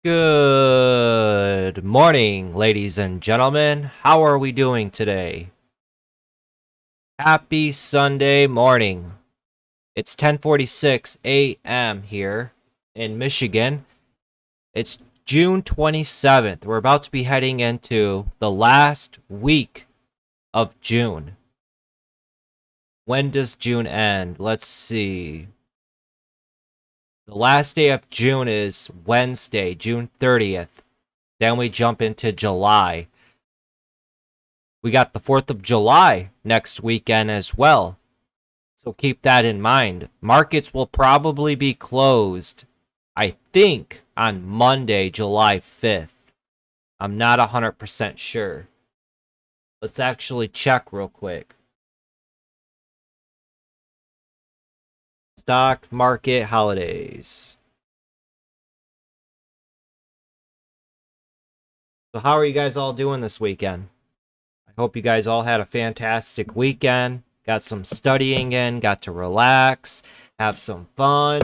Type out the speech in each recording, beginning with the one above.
Good morning, ladies and gentlemen. How are we doing today? Happy Sunday morning. It's 10:46 a.m. here in Michigan. It's June 27th. We're about to be heading into the last week of June. When does June end? Let's see. The last day of June is Wednesday, June 30th. Then we jump into July. We got the 4th of July next weekend as well. So keep that in mind. Markets will probably be closed, I think, on Monday, July 5th. I'm not 100% sure. Let's actually check real quick. Stock market holidays. So how are you guys all doing this weekend? I hope you guys all had a fantastic weekend. Got some studying in, got to relax, have some fun.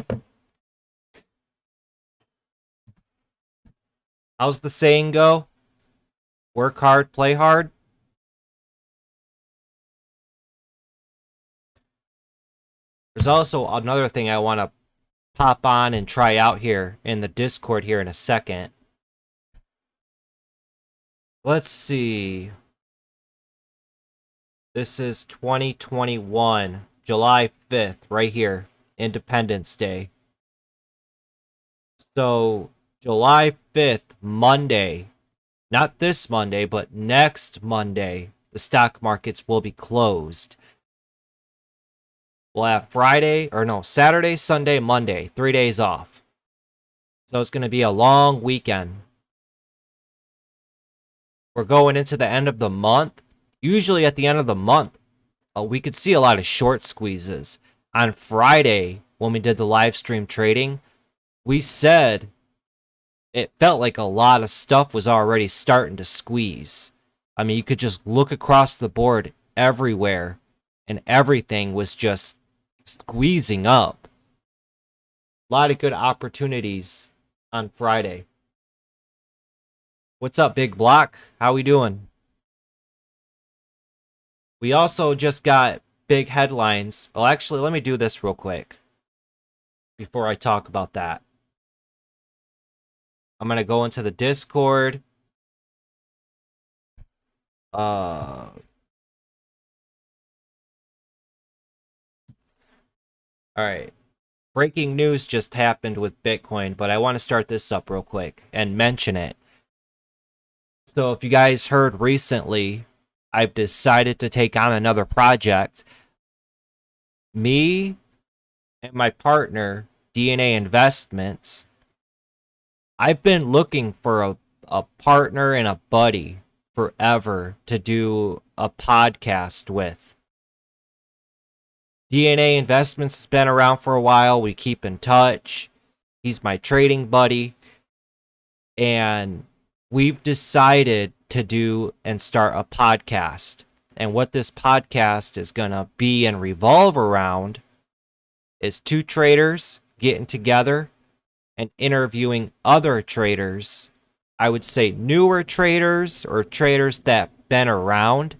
How's the saying go? Work hard, play hard. There's also another thing I want to pop on and try out here in the Discord here in a second. Let's see. This is 2021, July 5th, right here, Independence Day. So, July 5th, Monday, not this Monday, but next Monday, the stock markets will be closed. We'll have Saturday, Sunday, Monday, 3 days off. So it's going to be a long weekend. We're going into the end of the month. Usually at the end of the month, we could see a lot of short squeezes. On Friday, when we did the live stream trading, we said it felt like a lot of stuff was already starting to squeeze. I mean, you could just look across the board everywhere, and everything was just squeezing up. A lot of good opportunities on Friday. What's up, Big Block? How we doing? We also just got big headlines. Well, actually, let me do this real quick before I talk about that. I'm going to go into the Discord. All right. Breaking news just happened with Bitcoin, but I want to start this up real quick and mention it. So if you guys heard recently, I've decided to take on another project. Me and my partner, DNA Investments, I've been looking for a partner and a buddy forever to do a podcast with. DNA Investments has been around for a while. We keep in touch. He's my trading buddy. And we've decided to do and start a podcast. And what this podcast is going to be and revolve around is two traders getting together and interviewing other traders. I would say newer traders or traders that been around,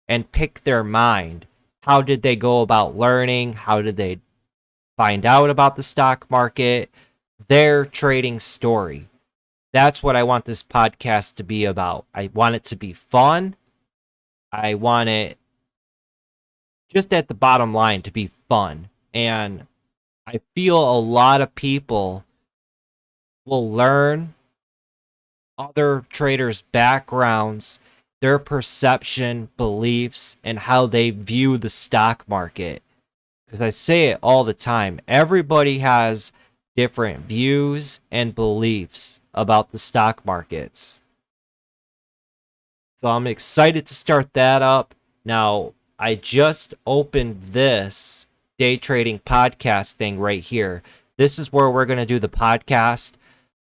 and pick their mind. How did they go about learning? How did they find out about the stock market? Their trading story. That's what I want this podcast to be about. I want it to be fun. I want it, just at the bottom line, to be fun. And I feel a lot of people will learn other traders' backgrounds, their perception, beliefs, and how they view the stock market. Because I say it all the time. Everybody has different views and beliefs about the stock markets. So I'm excited to start that up. Now, I just opened this day trading podcast thing right here. This is where we're going to do the podcast.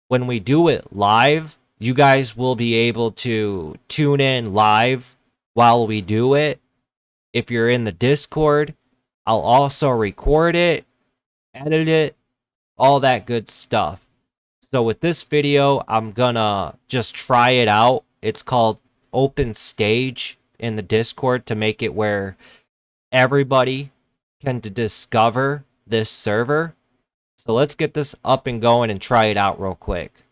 When we do it live, you guys will be able to tune in live while we do it. If you're in the Discord, I'll also record it, edit it, all that good stuff. So with this video, I'm gonna just try it out. It's called Open Stage in the Discord to make it where everybody can discover this server. So let's get this up and going and try it out real quick.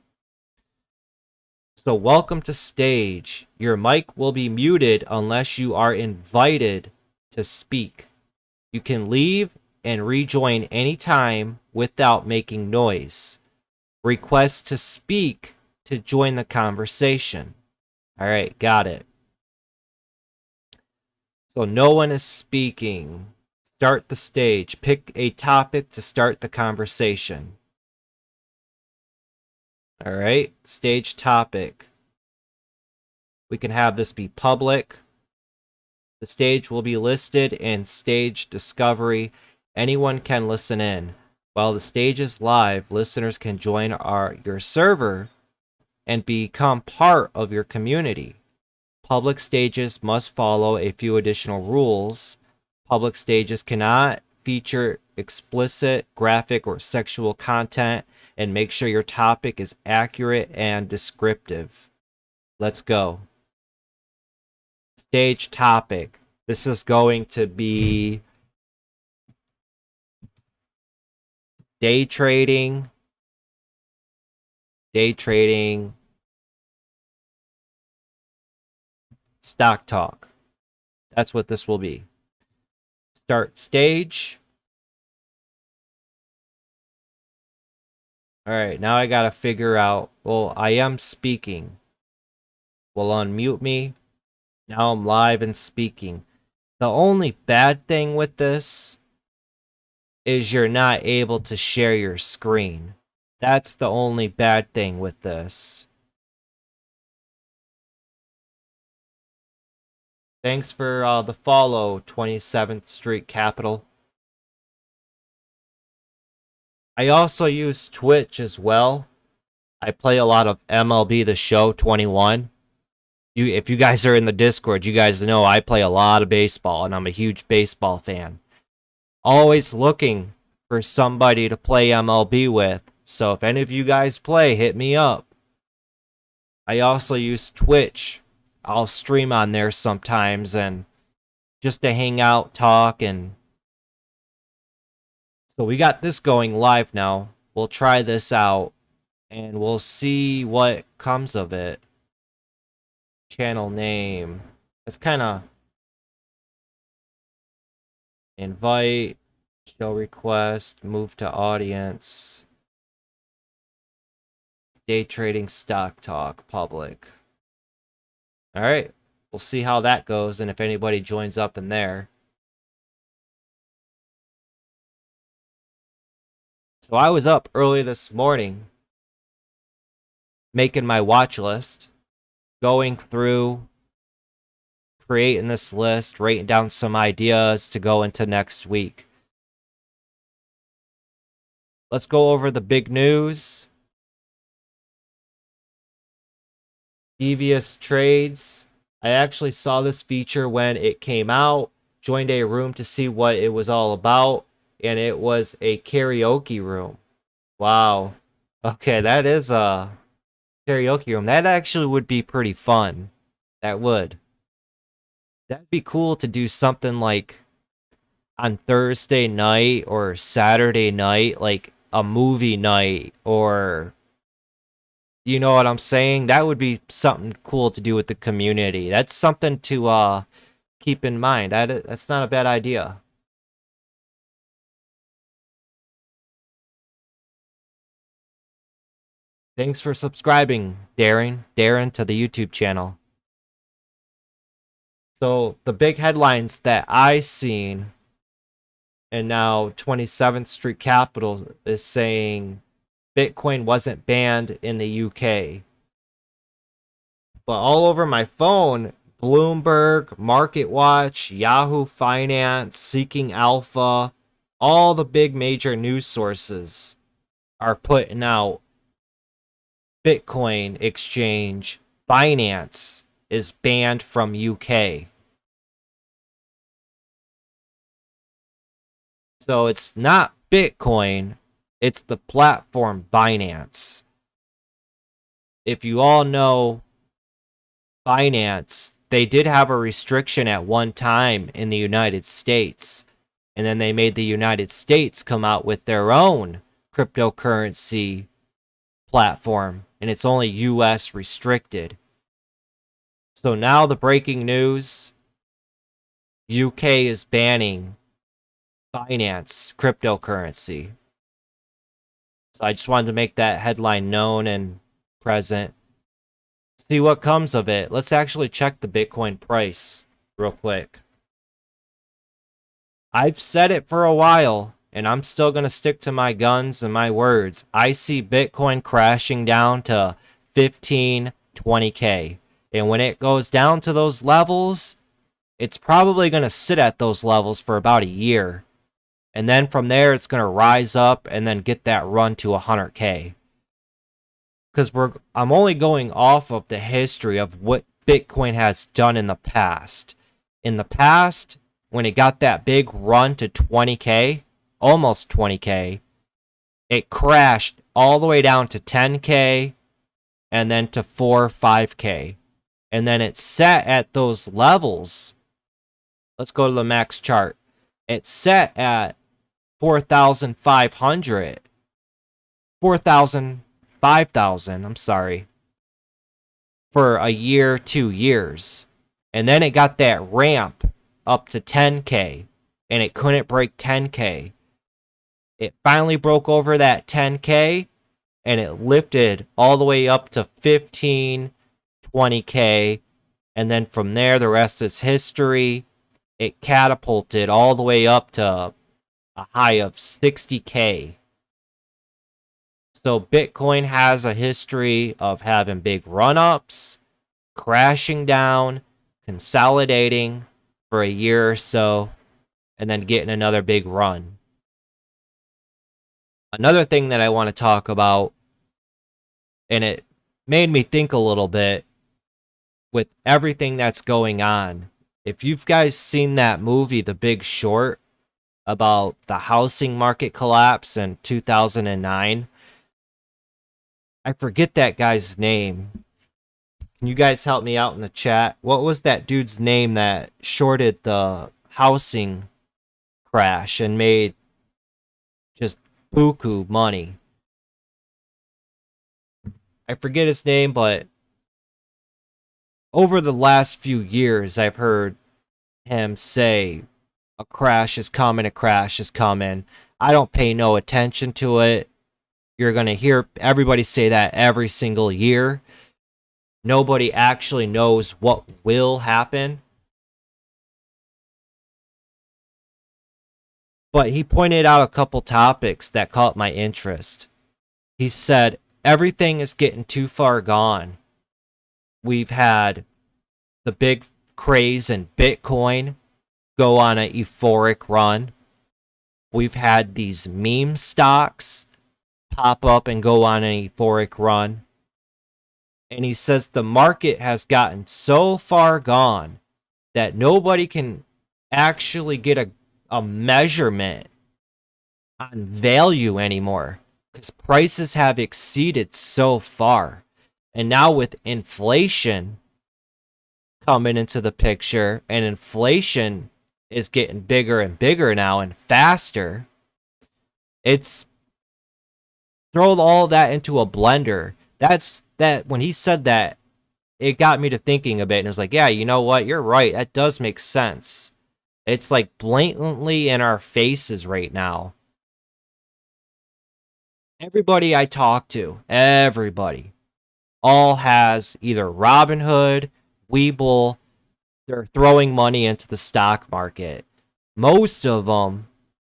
So welcome to stage. Your mic will be muted unless you are invited to speak. You can leave and rejoin anytime without making noise. Request to speak to join the conversation. All right, got it. So no one is speaking. Start the stage. Pick a topic to start the conversation. All right, stage topic. We can have this be public. The stage will be listed in stage discovery. Anyone can listen in. While the stage is live, listeners can join your server and become part of your community. Public stages must follow a few additional rules. Public stages cannot feature explicit, graphic, or sexual content, and make sure your topic is accurate and descriptive. Let's go. Stage topic. This is going to be day trading, stock talk. That's what this will be. Start stage. All right, now I gotta figure out, well, I am speaking. Will unmute me. Now I'm live and speaking. The only bad thing with this is you're not able to share your screen. That's the only bad thing with this. Thanks for the follow, 27th Street Capital. I also use Twitch as well. I play a lot of MLB The Show 21. If you guys are in the Discord, you guys know I play a lot of baseball, and I'm a huge baseball fan. Always looking for somebody to play MLB with. So if any of you guys play, hit me up. I also use Twitch. I'll stream on there sometimes and just to hang out, talk, and so we got this going live now. We'll try this out and we'll see what comes of it. Channel name. It's kind of invite, show request, move to audience, day trading, stock talk, public. All right, we'll see how that goes and if anybody joins up in there. So I was up early this morning making my watch list, going through, creating this list, writing down some ideas to go into next week. Let's go over the big news. Devious trades. I actually saw this feature when it came out, joined a room to see what it was all about, and it was a karaoke room. Wow. Okay, that is a karaoke room. That actually would be pretty fun. That would. That'd be cool to do something like on Thursday night or Saturday night, like a movie night, or you know what I'm saying? That would be something cool to do with the community. That's something to keep in mind. That's not a bad idea. Thanks for subscribing, Darren, to the YouTube channel. So the big headlines that I seen, and now 27th Street Capital is saying Bitcoin wasn't banned in the UK. But all over my phone, Bloomberg, MarketWatch, Yahoo Finance, Seeking Alpha, all the big major news sources are putting out Bitcoin exchange, Binance is banned from UK. So it's not Bitcoin, it's the platform Binance. if you all know Binance, they did have a restriction at one time in the United States. And then they made the United States come out with their own cryptocurrency platform. And it's only US restricted. So now the breaking news, UK is banning Binance cryptocurrency. So I just wanted to make that headline known and present. See what comes of it. Let's actually check the Bitcoin price real quick. I've said it for a while, and I'm still going to stick to my guns and my words. I see Bitcoin crashing down to 15, 20K. And when it goes down to those levels, it's probably going to sit at those levels for about a year. And then from there, it's going to rise up and then get that run to 100K. Because I'm only going off of the history of what Bitcoin has done in the past. In the past, when it got that big run to 20K, almost 20K, it crashed all the way down to 10K and then to 4, 5K. And then it sat at those levels. Let's go to the max chart. It set at 4,500. 5,000, I'm sorry, for a year, 2 years. And then it got that ramp up to 10K, and it couldn't break 10K. It finally broke over that 10K, and it lifted all the way up to 15, 20K, and then from there, the rest is history. It catapulted all the way up to a high of 60K. So Bitcoin has a history of having big run-ups, crashing down, consolidating for a year or so, and then getting another big run. Another thing that I want to talk about, and it made me think a little bit with everything that's going on. If you've guys seen that movie, The Big Short, about the housing market collapse in 2009, I forget that guy's name. Can you guys help me out in the chat? What was that dude's name that shorted the housing crash and made just buku money? I forget his name, but over the last few years, I've heard him say, a crash is coming, a crash is coming. I don't pay no attention to it. You're going to hear everybody say that every single year. Nobody actually knows what will happen. But he pointed out a couple topics that caught my interest. He said, everything is getting too far gone. We've had the big craze in Bitcoin go on an euphoric run. We've had these meme stocks pop up and go on an euphoric run. And he says the market has gotten so far gone that nobody can actually get a measurement on value anymore, because prices have exceeded so far. And now with inflation coming into the picture, and inflation is getting bigger and bigger now and faster, it's throw all that into a blender. That's that. When he said that, it got me to thinking a bit, and it was like, yeah, you know what? You're right. That does make sense. It's like blatantly in our faces right now. Everybody I talk to, everybody, all has either Robinhood, Webull. They're throwing money into the stock market. Most of them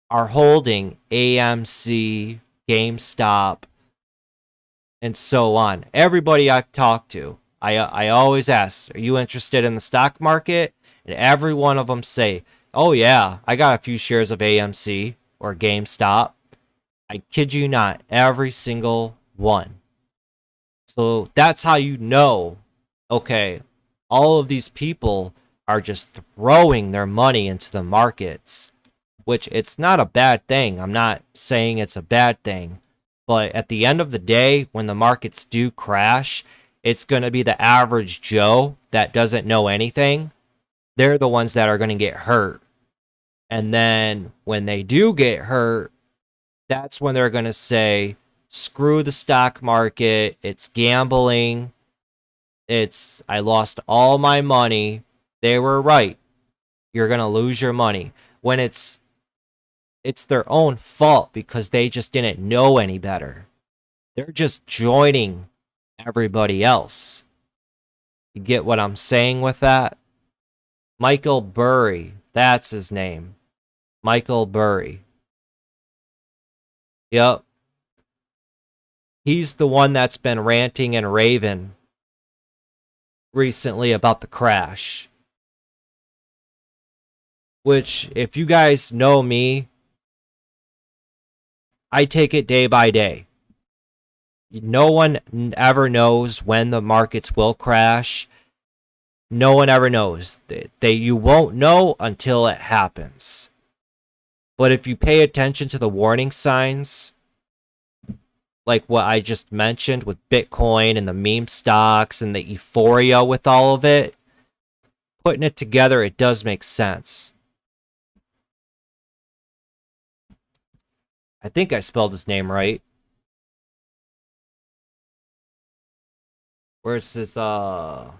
are holding AMC, GameStop, and so on. Everybody I've talked to, I always ask, are you interested in the stock market? And every one of them say, oh yeah, I got a few shares of AMC or GameStop. I kid you not, every single one. So that's how you know, okay, all of these people are just throwing their money into the markets, which it's not a bad thing. I'm not saying it's a bad thing. But at the end of the day, when the markets do crash, It's going to be the average Joe that doesn't know anything. They're the ones that are going to get hurt. And then when they do get hurt, that's when they're going to say, screw the stock market. It's gambling. I lost all my money. They were right. You're going to lose your money. When it's their own fault because they just didn't know any better. They're just joining everybody else. You get what I'm saying with that? Michael Burry. That's his name. Michael Burry. Yep. He's the one that's been ranting and raving recently about the crash. Which, if you guys know me, I take it day by day. No one ever knows when the markets will crash. No one ever knows. You won't know until it happens. But if you pay attention to the warning signs, like what I just mentioned with Bitcoin and the meme stocks and the euphoria with all of it, putting it together, it does make sense. I think I spelled his name right. Where's this, Michael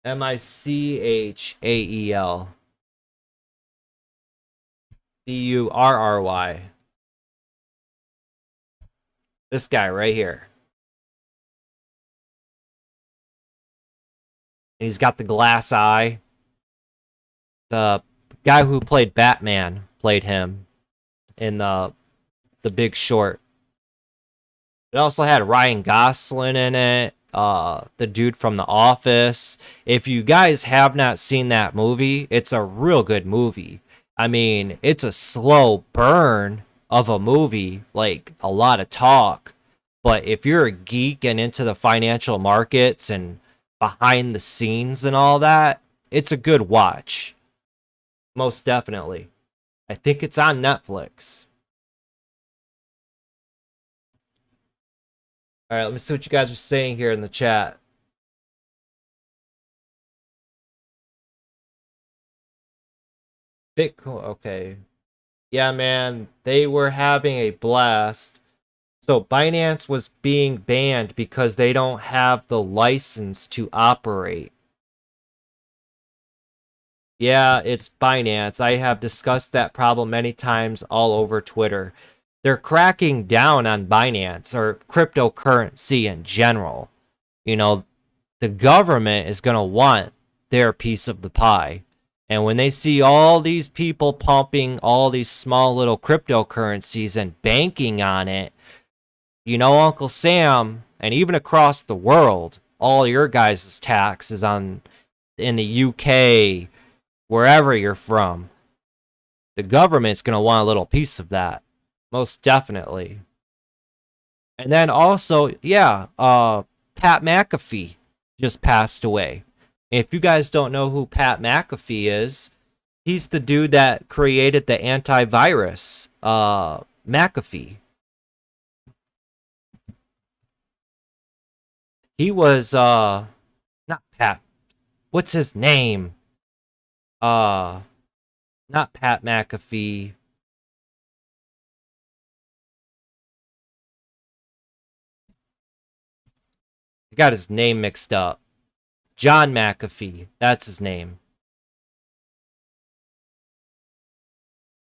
Burry. This guy right here. And he's got the glass eye. The guy who played Batman played him in the Big Short. It also had Ryan Gosling in it, the dude from The Office. If you guys have not seen that movie, it's a real good movie. I mean, it's a slow burn of a movie, like a lot of talk. But if you're a geek and into the financial markets and behind the scenes and all that, it's a good watch. Most definitely. I think it's on Netflix. All right, let me see what you guys are saying here in the chat. Bitcoin, okay. Yeah, man, they were having a blast. So Binance was being banned because they don't have the license to operate. Yeah, it's Binance. I have discussed that problem many times all over Twitter. They're cracking down on Binance or cryptocurrency in general. You know, the government is going to want their piece of the pie. And when they see all these people pumping all these small little cryptocurrencies and banking on it, you know, Uncle Sam, and even across the world, all your guys' tax is on in the UK, wherever you're from. The government's going to want a little piece of that. Most definitely. And then also, yeah, Pat McAfee just passed away. If you guys don't know who Pat McAfee is, he's the dude that created the antivirus, McAfee. He was, not Pat. What's his name? Not Pat McAfee. I got his name mixed up. John McAfee. That's his name.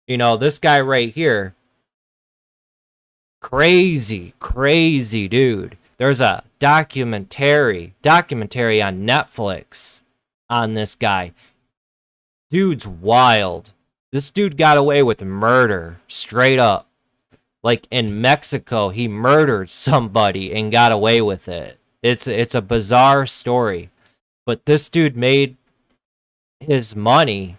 You know, this guy right here. Crazy dude. There's a documentary on Netflix on this guy. Dude's wild. This dude got away with murder, straight up. Like in Mexico, he murdered somebody and got away with it. It's a bizarre story. But this dude made his money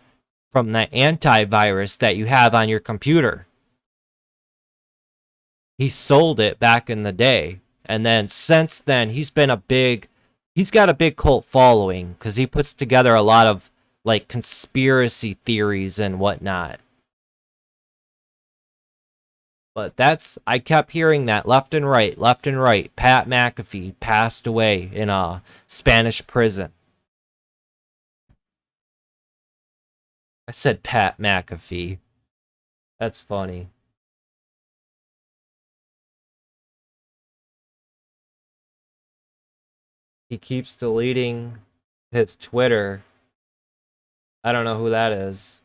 from the antivirus that you have on your computer. He sold it back in the day. And then since then, he's got a big cult following because he puts together a lot of like conspiracy theories and whatnot. But I kept hearing that left and right, left and right. Pat McAfee passed away in a Spanish prison. I said Pat McAfee. That's funny. He keeps deleting his Twitter. I don't know who that is.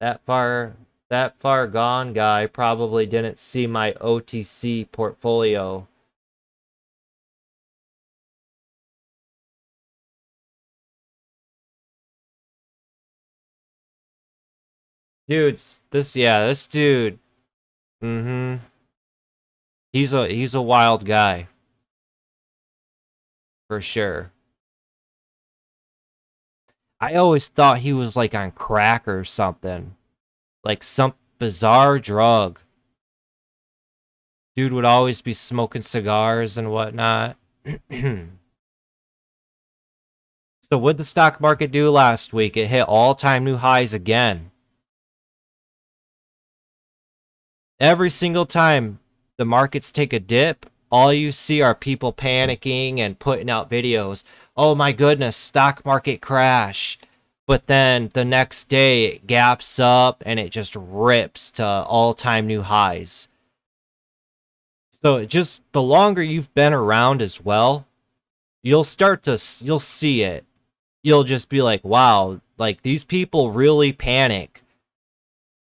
That far gone guy probably didn't see my OTC portfolio. This dude. Mm-hmm. He's a wild guy. For sure. I always thought he was like on crack or something. Like some bizarre drug. Dude would always be smoking cigars and whatnot. So what'd the stock market do last week? It hit all-time new highs again. Every single time the markets take a dip, all you see are people panicking and putting out videos. Oh my goodness, stock market crash. But then the next day it gaps up and it just rips to all-time new highs. So it just, the longer you've been around as well, you'll see it. You'll just be like, wow, like these people really panic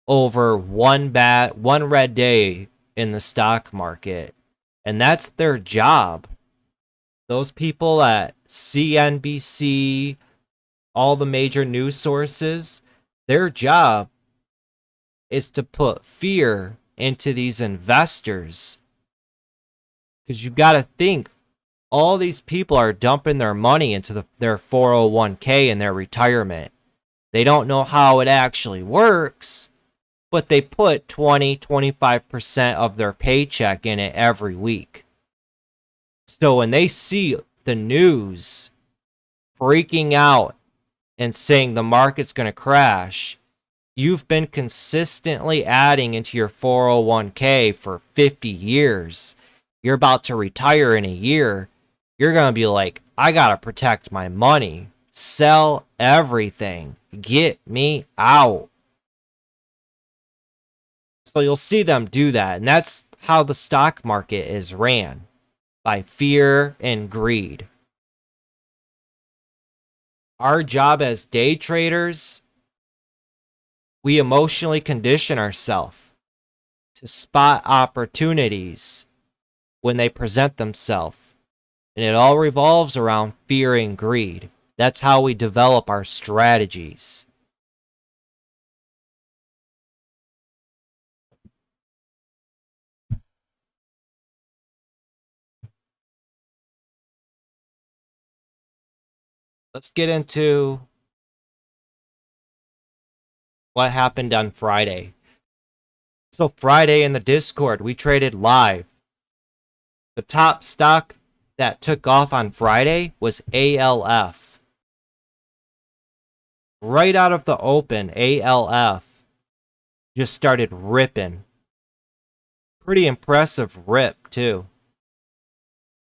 over one red day in the stock market. And that's their job. Those people at CNBC, all the major news sources, their job is to put fear into these investors. Because you got to think, all these people are dumping their money into their 401k in their retirement. They don't know how it actually works, but they put 20-25% of their paycheck in it every week. So when they see the news freaking out and saying the market's going to crash, you've been consistently adding into your 401k for 50 years. You're about to retire in a year. You're going to be like, I got to protect my money. Sell everything. Get me out. So you'll see them do that. And that's how the stock market is ran. By fear and greed. Our job as day traders, we emotionally condition ourselves to spot opportunities when they present themselves. And it all revolves around fear and greed. That's how we develop our strategies. Let's get into what happened on Friday. So Friday in the Discord, we traded live. The top stock that took off on Friday was ALF. Right out of the open, ALF just started ripping. Pretty impressive rip, too.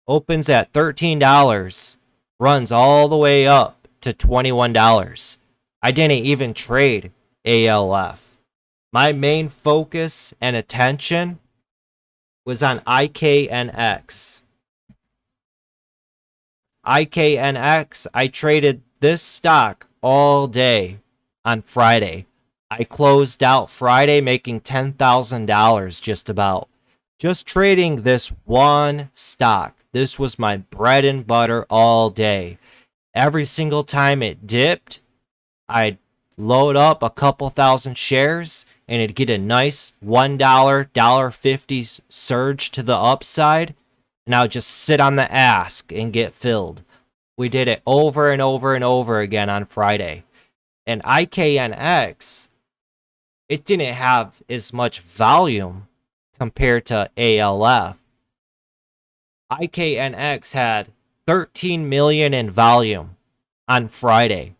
Opens at $13, runs all the way up to $21. I didn't even trade ALF. My main focus and attention was on IKNX. IKNX, I traded this stock all day on Friday. I closed out Friday making $10,000 just about. Just trading this one stock. This was my bread and butter all day. Every single time it dipped, I'd load up a couple thousand shares and it'd get a nice $1, $1.50 surge to the upside. And I'll just sit on the ask and get filled. We did it over and over and over again on Friday. And IKNX, it didn't have as much volume compared to ALF. IKNX had 13 million in volume on Friday,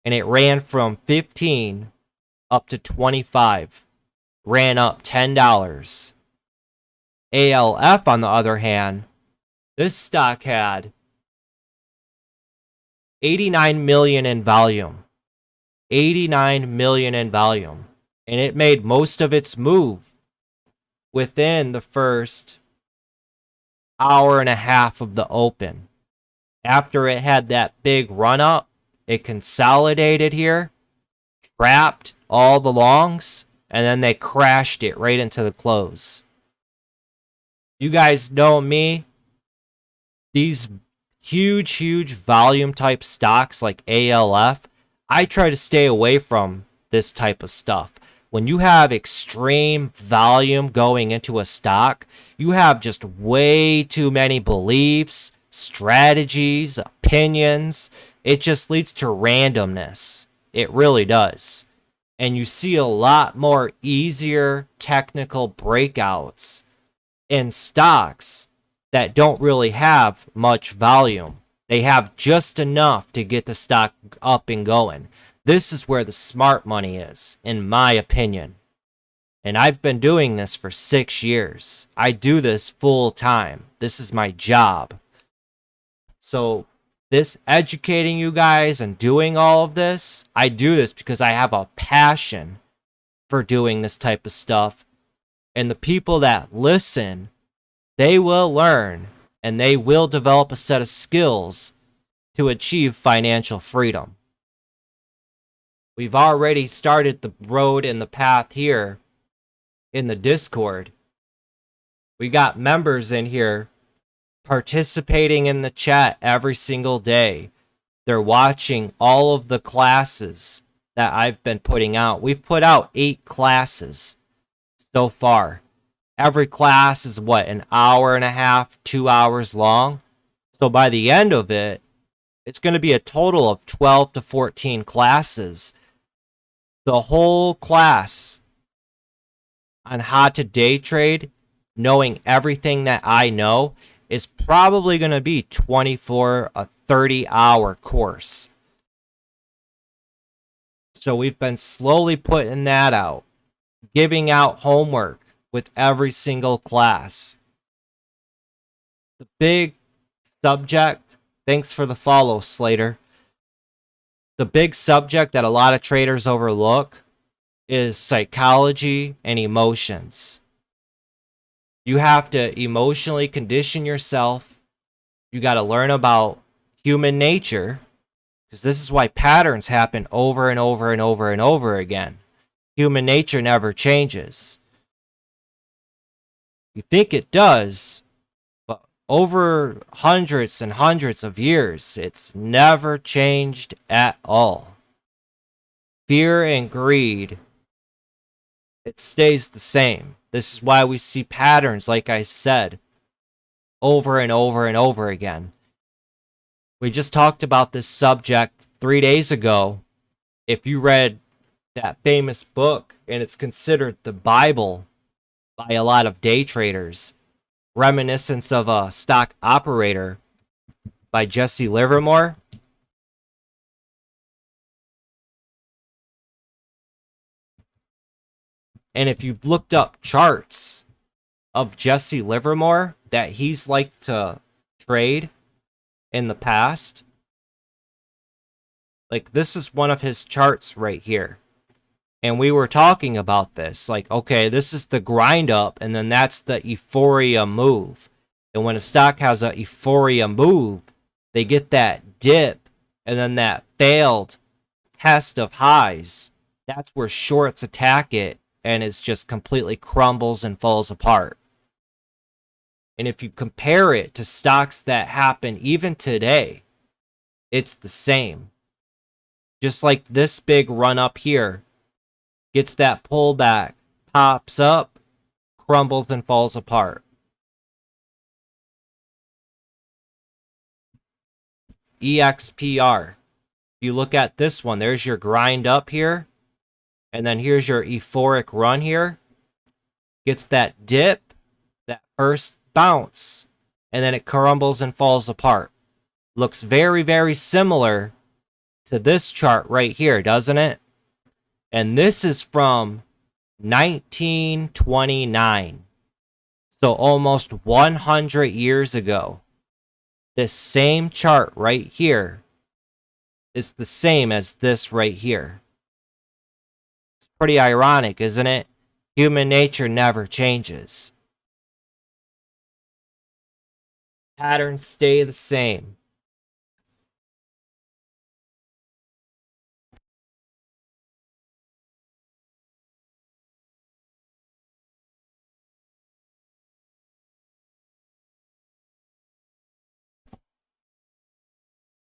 and it ran from 15 up to 25, ran up $10. ALF, on the other hand, this stock had 89 million in volume. 89 million in volume. And it made most of its move within the first hour and a half of the open. After it had that big run up, it consolidated here, trapped all the longs, and then they crashed it right into the close. You guys know me. These huge volume type stocks like ALF, I try to stay away from this type of stuff. When you have extreme volume going into a stock, you have just way too many beliefs, strategies, opinions. It just leads to randomness. It really does. And you see a lot more easier technical breakouts in stocks that don't really have much volume. They have just enough to get the stock up and going. This is where the smart money is, in my opinion. And I've been doing this for 6 years. I do this full time. This is my job. So this educating you guys and doing all of this, I do this because I have a passion for doing this type of stuff. And the people that listen, they will learn and they will develop a set of skills to achieve financial freedom. We've already started the road and the path here in the Discord. We got members in here participating in the chat every single day. They're watching all of the classes that I've been putting out. We've put out 8 classes so far. Every class is an hour and a half, 2 hours long. So by the end of it, it's going to be a total of 12 to 14 classes. The whole class on how to day trade, knowing everything that I know, is probably going to be 24, a 30-hour course. So we've been slowly putting that out, giving out homework with every single class. The big subject, thanks for the follow, Slater. The big subject that a lot of traders overlook is psychology and emotions. You have to emotionally condition yourself. You got to learn about human nature, because this is why patterns happen over and over and over and over again. Human nature never changes. You think it does, but over hundreds and hundreds of years, it's never changed at all. Fear and greed, it stays the same. This is why we see patterns, like I said, over and over and over again. We just talked about this subject 3 days ago. If you read that famous book, and it's considered the Bible by a lot of day traders, Reminiscence of a Stock Operator by Jesse Livermore. And if you've looked up charts of Jesse Livermore that he's liked to trade in the past, like this is one of his charts right here. And we were talking about this, like, okay, this is the grind up, and then that's the euphoria move. And when a stock has a euphoria move, they get that dip, and then that failed test of highs. That's where shorts attack it, and it just completely crumbles and falls apart. And if you compare it to stocks that happen even today, it's the same. Just like this big run up here, gets that pullback, pops up, crumbles and falls apart. EXPR. If you look at this one, there's your grind up here, and then here's your euphoric run here. Gets that dip, that first bounce, and then it crumbles and falls apart. Looks very, very similar to this chart right here, doesn't it? And this is from 1929. So almost 100 years ago. This same chart right here is the same as this right here. It's pretty ironic, isn't it? Human nature never changes. Patterns stay the same.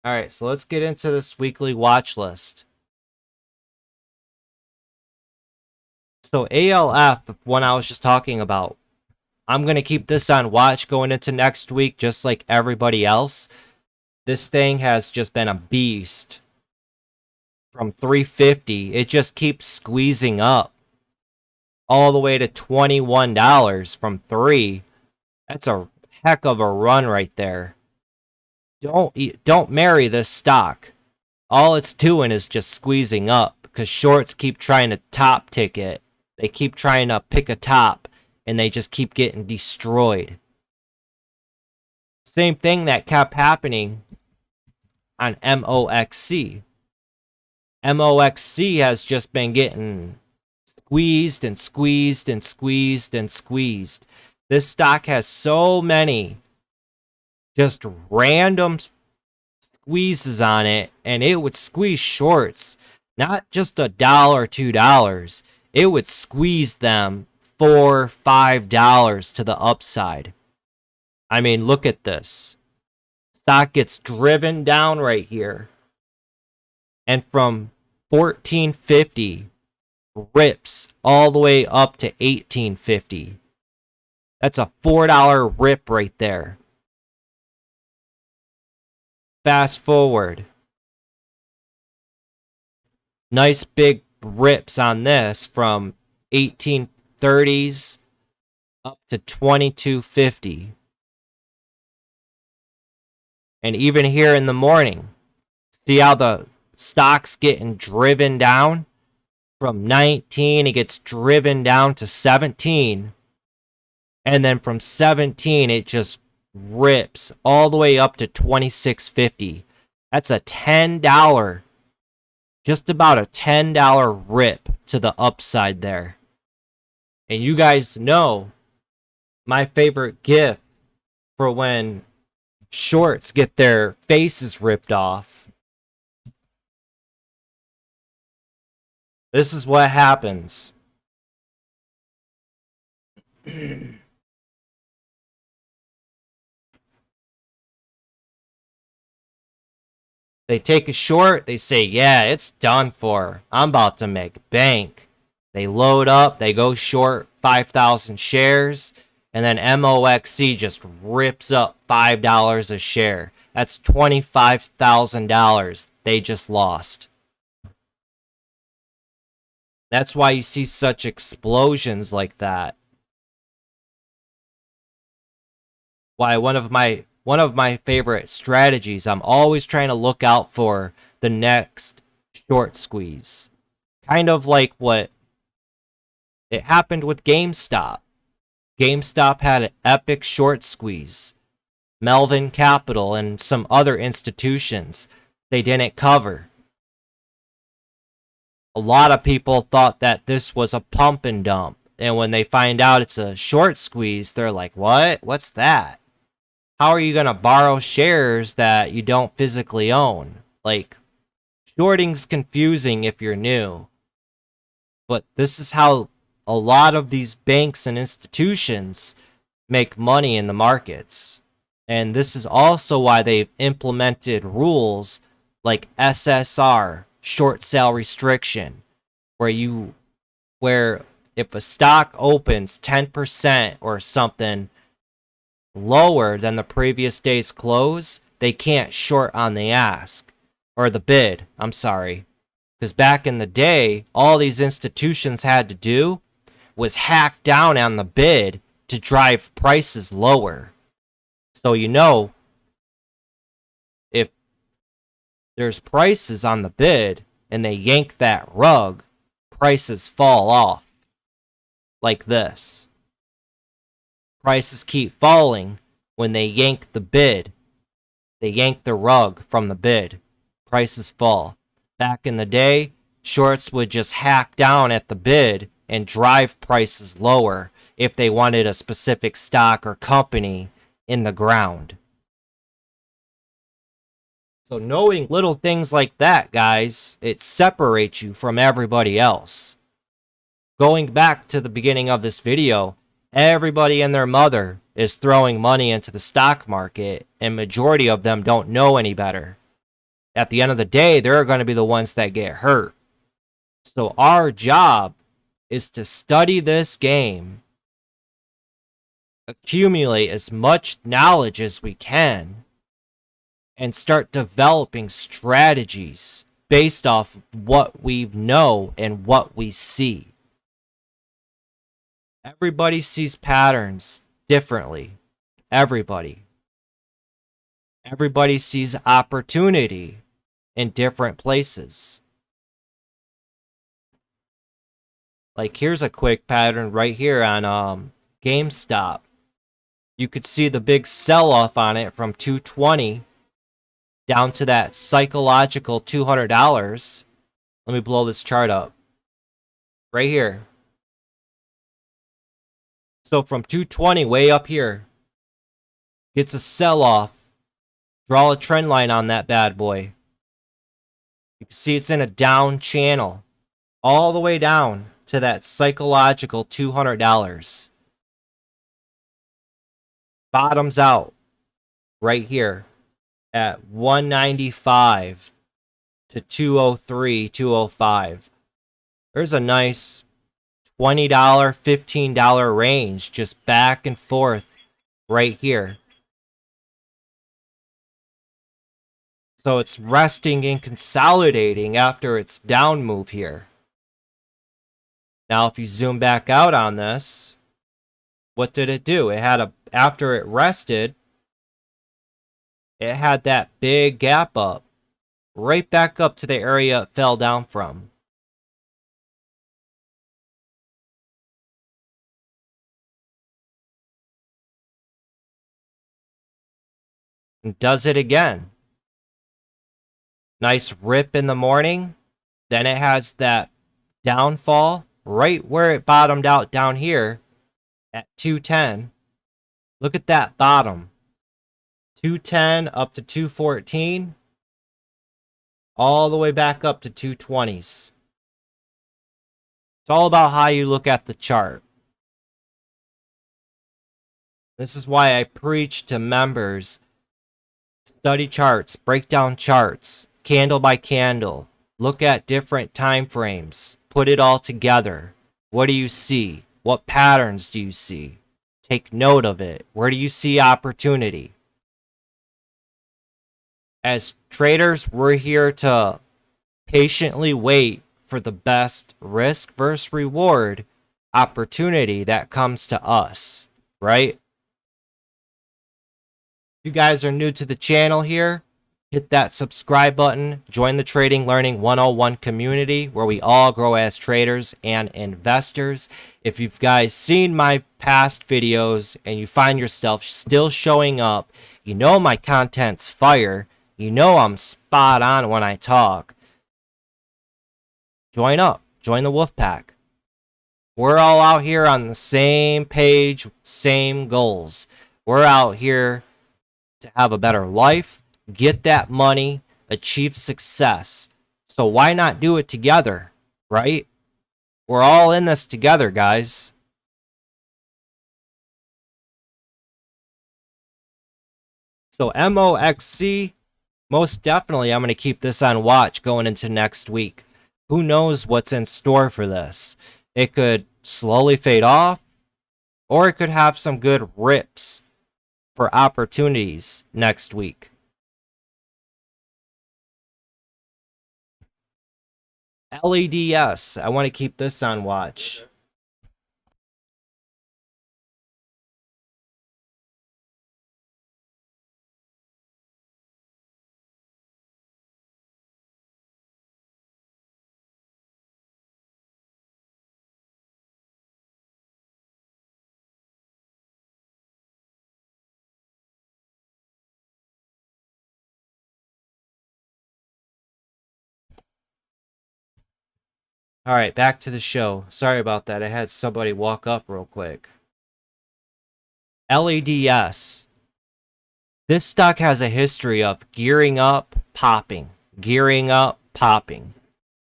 All right, so let's get into this weekly watch list. So ALF, one I was just talking about, I'm going to keep this on watch going into next week, just like everybody else. This thing has just been a beast. From 350, it just keeps squeezing up all the way to $21 from 3. That's a heck of a run right there. Don't marry this stock. All it's doing is just squeezing up because shorts keep trying to top tick it. They keep trying to pick a top and they just keep getting destroyed. Same thing that kept happening on MOXC. MOXC has just been getting squeezed and squeezed and squeezed and squeezed. This stock has so many just random squeezes on it, and it would squeeze shorts. Not just $1, $2. It would squeeze them $4, $5 to the upside. I mean, look at this. Stock gets driven down right here. And from 1450 rips all the way up to 1850. That's a $4 rip right there. Fast forward. Nice big rips on this from 1830s up to 2250. And even here in the morning, see how the stock's getting driven down? From 19, it gets driven down to 17. And then from 17, it just rips all the way up to 26.50. That's a $10, just about a $10 rip to the upside there. And you guys know my favorite gift for when shorts get their faces ripped off. This is what happens. They take a short, they say, yeah, it's done for. I'm about to make bank. They load up, they go short 5,000 shares, and then MOXC just rips up $5 a share. That's $25,000 they just lost. That's why you see such explosions like that. Why one of my favorite strategies, I'm always trying to look out for the next short squeeze. Kind of like what it happened with GameStop. GameStop had an epic short squeeze. Melvin Capital and some other institutions they didn't cover. A lot of people thought that this was a pump and dump. And when they find out it's a short squeeze, they're like, what? What's that? How are you going to borrow shares that you don't physically own? Like, shorting's confusing if you're new. But this is how a lot of these banks and institutions make money in the markets. And this is also why they've implemented rules like SSR, short sale restriction, where if a stock opens 10% or something lower than the previous day's close, they can't short on the ask or the bid. I'm sorry. Because back in the day, all these institutions had to do was hack down on the bid to drive prices lower. So, you know, there's prices on the bid and they yank that rug, prices fall off. Like this. Prices keep falling when they yank the bid. They yank the rug from the bid. Prices fall. Back in the day, shorts would just hack down at the bid and drive prices lower if they wanted a specific stock or company in the ground. So knowing little things like that, guys, it separates you from everybody else. Going back to the beginning of this video, everybody and their mother is throwing money into the stock market, and majority of them don't know any better. At the end of the day, they're going to be the ones that get hurt. So our job is to study this game, accumulate as much knowledge as we can, and start developing strategies based off of what we know and what we see. Everybody sees patterns differently. Everybody sees opportunity in different places. Like here's a quick pattern right here on GameStop. You could see the big sell-off on it from $220 down to that psychological $200. Let me blow this chart up. Right here. So from 220 way up here, gets a sell-off. Draw a trend line on that bad boy. You can see it's in a down channel. All the way down to that psychological $200. Bottoms out right here at 195 to 203, 205. There's a nice $20, $15 range just back and forth right here. So it's resting and consolidating after its down move here. Now if you zoom back out on this, what did it do? It had after it rested, it had that big gap up, right back up to the area it fell down from. And does it again. Nice rip in the morning. Then it has that downfall right where it bottomed out down here at 210. Look at that bottom. 210 up to 214. All the way back up to 220s. It's all about how you look at the chart. This is why I preach to members. Study charts, break down charts, candle by candle. Look at different time frames. Put it all together. What do you see? What patterns do you see? Take note of it. Where do you see opportunity? As traders, we're here to patiently wait for the best risk versus reward opportunity that comes to us, right? If you guys are new to the channel here, hit that subscribe button, join the Trading Learning 101 community where we all grow as traders and investors. If you've guys seen my past videos and you find yourself still showing up, you know my content's fire, you know I'm spot on when I talk. Join up, join the Wolf Pack. We're all out here on the same page, same goals. We're out here to have a better life, get that money, achieve success. So why not do it together, right? We're all in this together, guys. So MOXC, most definitely I'm going to keep this on watch going into next week. Who knows what's in store for this? It could slowly fade off, or it could have some good rips for opportunities next week. LEDS, I want to keep this on watch. All right, back to the show. Sorry about that. I had somebody walk up real quick. LEDS. This stock has a history of gearing up, popping, gearing up, popping.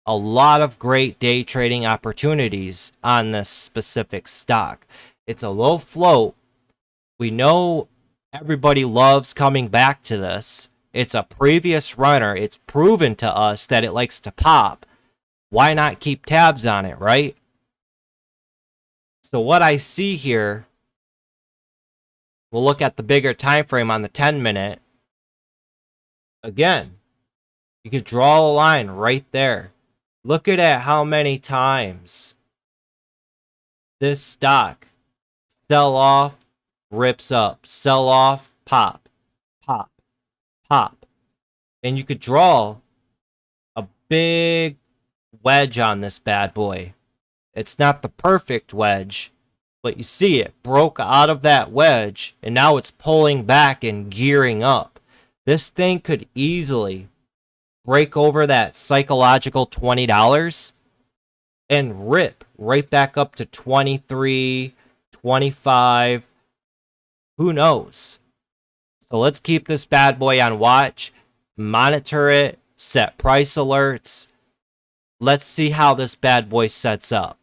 A lot of great day trading opportunities on this specific stock. It's a low float. We know everybody loves coming back to this. It's a previous runner. It's proven to us that it likes to pop. Why not keep tabs on it, right? So what I see here, we'll look at the bigger time frame on the 10-minute. Again, you could draw a line right there. Look at how many times this stock sell off, rips up, sell off, pop, pop, pop. And you could draw a big wedge on this bad boy. It's not the perfect wedge, but you see it broke out of that wedge, and now it's pulling back and gearing up. This thing could easily break over that psychological $20 and rip right back up to 23, 25. Who knows? So let's keep this bad boy on watch, monitor it, set price alerts. Let's see how this bad boy sets up.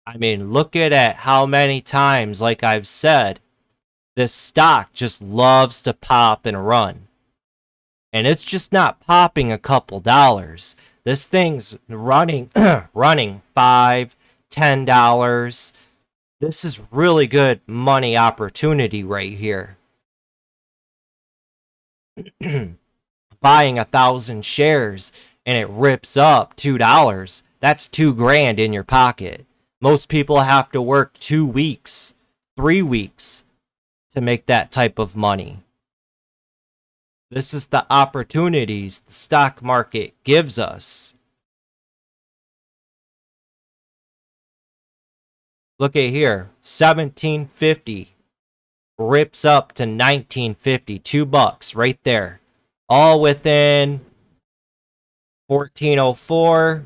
I mean, look at how many times, like I've said, this stock just loves to pop and run. And it's just not popping a couple dollars. This thing's running running $5, $10. This is really good money opportunity right here. Buying 1,000 shares and it rips up $2. That's $2,000 in your pocket. Most people have to work 2 weeks, 3 weeks to make that type of money. This is the opportunities the stock market gives us. Look at here, $17.50 rips up to $19.50, $2 right there. All within 1404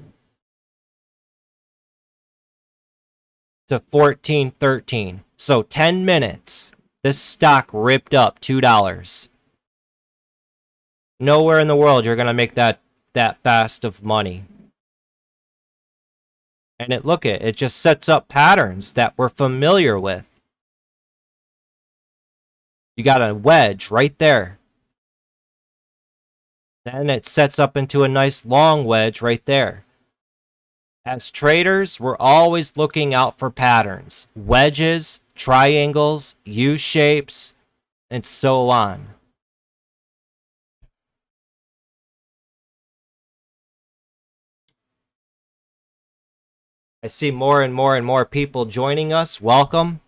to 1413. So 10 minutes, this stock ripped up $2. Nowhere in the world you're going to make that fast of money. And it just sets up patterns that we're familiar with. You got a wedge right there. Then it sets up into a nice long wedge right there. As traders, we're always looking out for patterns, wedges, triangles, U-shapes, and so on. I see more and more and more people joining us. Welcome.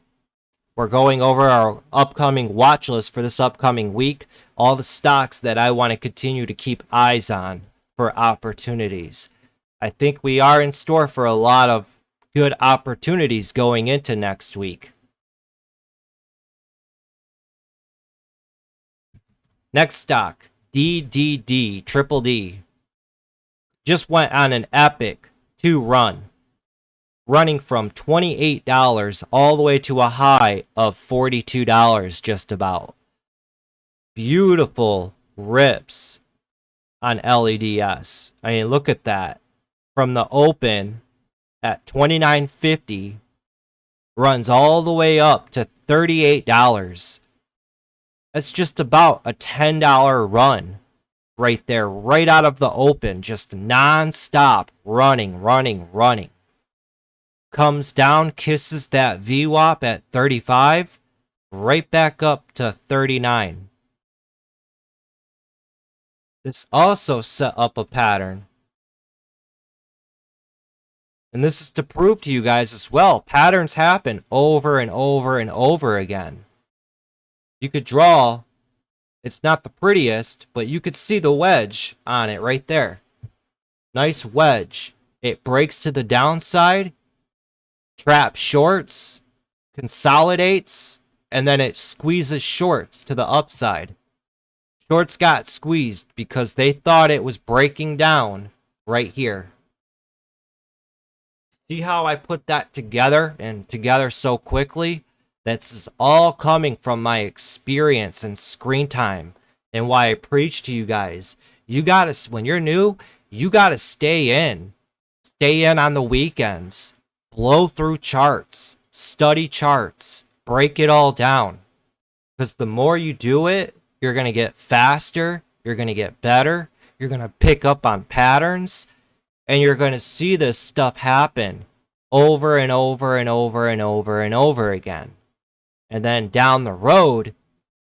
We're going over our upcoming watch list for this upcoming week. All the stocks that I want to continue to keep eyes on for opportunities. I think we are in store for a lot of good opportunities going into next week. Next stock, DDD, Triple D. Just went on an epic 2-run. Running from $28 all the way to a high of $42 just about. Beautiful rips on LEDS. I mean, look at that. From the open at $29.50, runs all the way up to $38. That's just about a $10 run right there, right out of the open, just non-stop running. Comes down, kisses that VWAP at 35, right back up to 39. This also set up a pattern. And this is to prove to you guys as well, patterns happen over and over and over again. You could draw, it's not the prettiest, but you could see the wedge on it right there. Nice wedge. It breaks to the downside, traps shorts, consolidates, and then it squeezes shorts to the upside. Shorts got squeezed because they thought it was breaking down right here. See how I put that together and together so quickly? That's all coming from my experience and screen time and why I preach to you guys. You gotta, when you're new, you gotta stay in. Stay in on the weekends. Blow through charts. Study charts. Break it all down. Because the more you do it, you're gonna get faster. You're gonna get better. You're gonna pick up on patterns. And you're gonna see this stuff happen over and over and over and over and over again. And then down the road,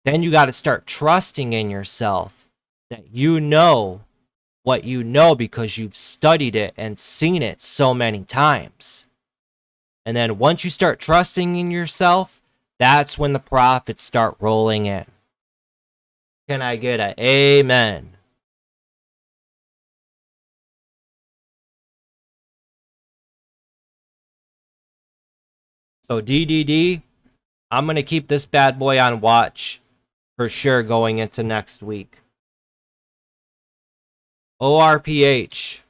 then you got to start trusting in yourself that you know what you know because you've studied it and seen it so many times. And then once you start trusting in yourself, that's when the profits start rolling in. Can I get an amen? So DDD, I'm going to keep this bad boy on watch for sure going into next week. ORPH.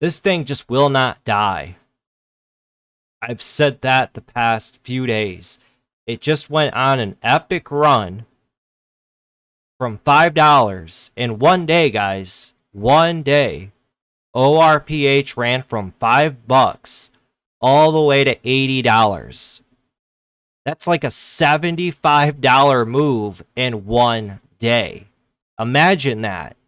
This thing just will not die. I've said that the past few days. It just went on an epic run from $5 in one day, guys. One day. ORPH ran from $5 all the way to $80. That's like a $75 move in one day. Imagine that.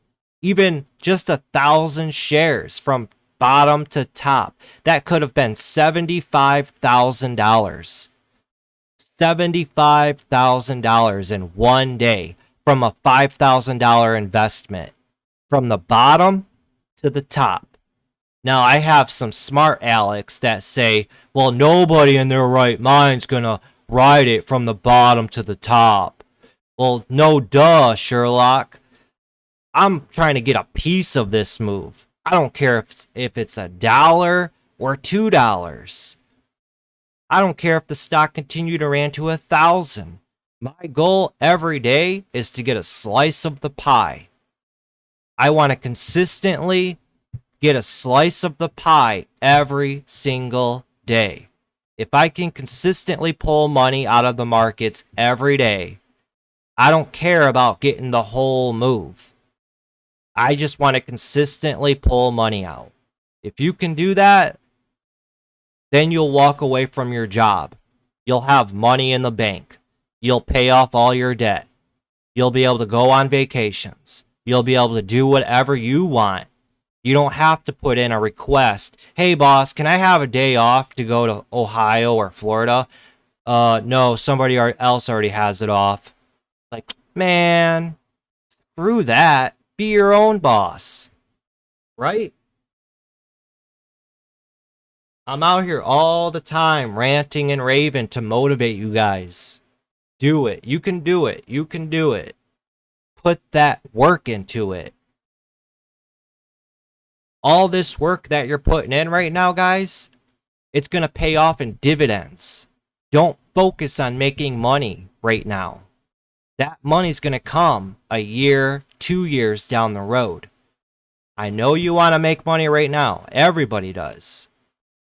Even just 1,000 shares from bottom to top. That could have been $75,000. $75,000 in one day from a $5,000 investment. From the bottom to the top. Now, I have some smart Alex that say, well, nobody in their right mind's gonna ride it from the bottom to the top. Well, no duh, Sherlock. I'm trying to get a piece of this move. I don't care if it's $1 or $2. I don't care if the stock continued to ran to 1,000. My goal every day is to get a slice of the pie. I want to consistently get a slice of the pie every single day. If I can consistently pull money out of the markets every day, I don't care about getting the whole move. I just want to consistently pull money out. If you can do that, then you'll walk away from your job. You'll have money in the bank. You'll pay off all your debt. You'll be able to go on vacations. You'll be able to do whatever you want. You don't have to put in a request. Hey, boss, can I have a day off to go to Ohio or Florida? No, somebody else already has it off. Like, man, screw that. Be your own boss. Right? I'm out here all the time ranting and raving to motivate you guys. Do it. You can do it. You can do it. Put that work into it. All this work that you're putting in right now, guys, it's going to pay off in dividends. Don't focus on making money right now. That money's going to come a year, 2 years down the road. I know you want to make money right now. Everybody does.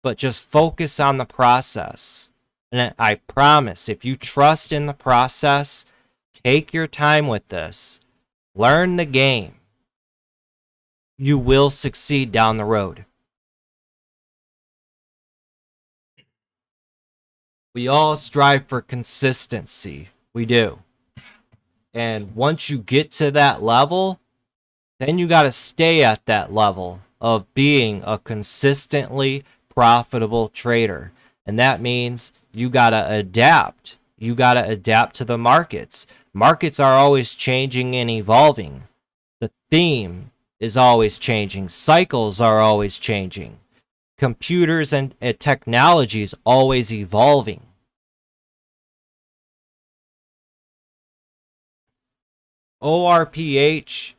But just focus on the process. And I promise, if you trust in the process, take your time with this. Learn the game. You will succeed down the road. We all strive for consistency. We do. And once you get to that level, then you got to stay at that level of being a consistently profitable trader. And that means you got to adapt. You got to adapt to the markets. Markets are always changing and evolving. The theme is always changing. Cycles are always changing. Computers and technology is always evolving. ORPH,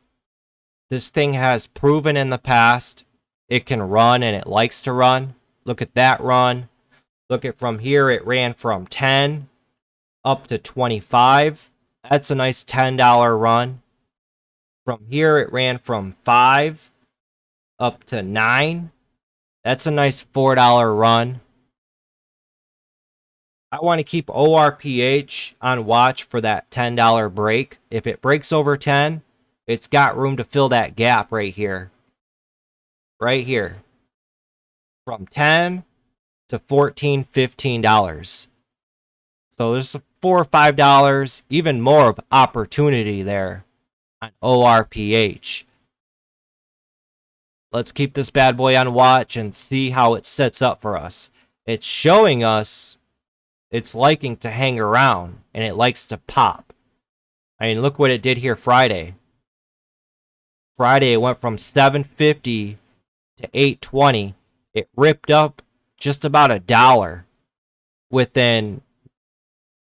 this thing has proven in the past it can run and it likes to run. Look at that run. Look at from here, it ran from 10 up to 25. That's a nice $10 run. From here, it ran from 5 up to 9. That's a nice $4 run. I want to keep ORPH on watch for that $10 break. If it breaks over 10, it's got room to fill that gap right here. Right here. From 10 to $14, $15. So there's $4 or $5, even more of opportunity there on ORPH. Let's keep this bad boy on watch and see how it sets up for us. It's showing us it's liking to hang around, and it likes to pop. I mean, look what it did here Friday. Friday, it went from 750 to 820. It ripped up just about $1 within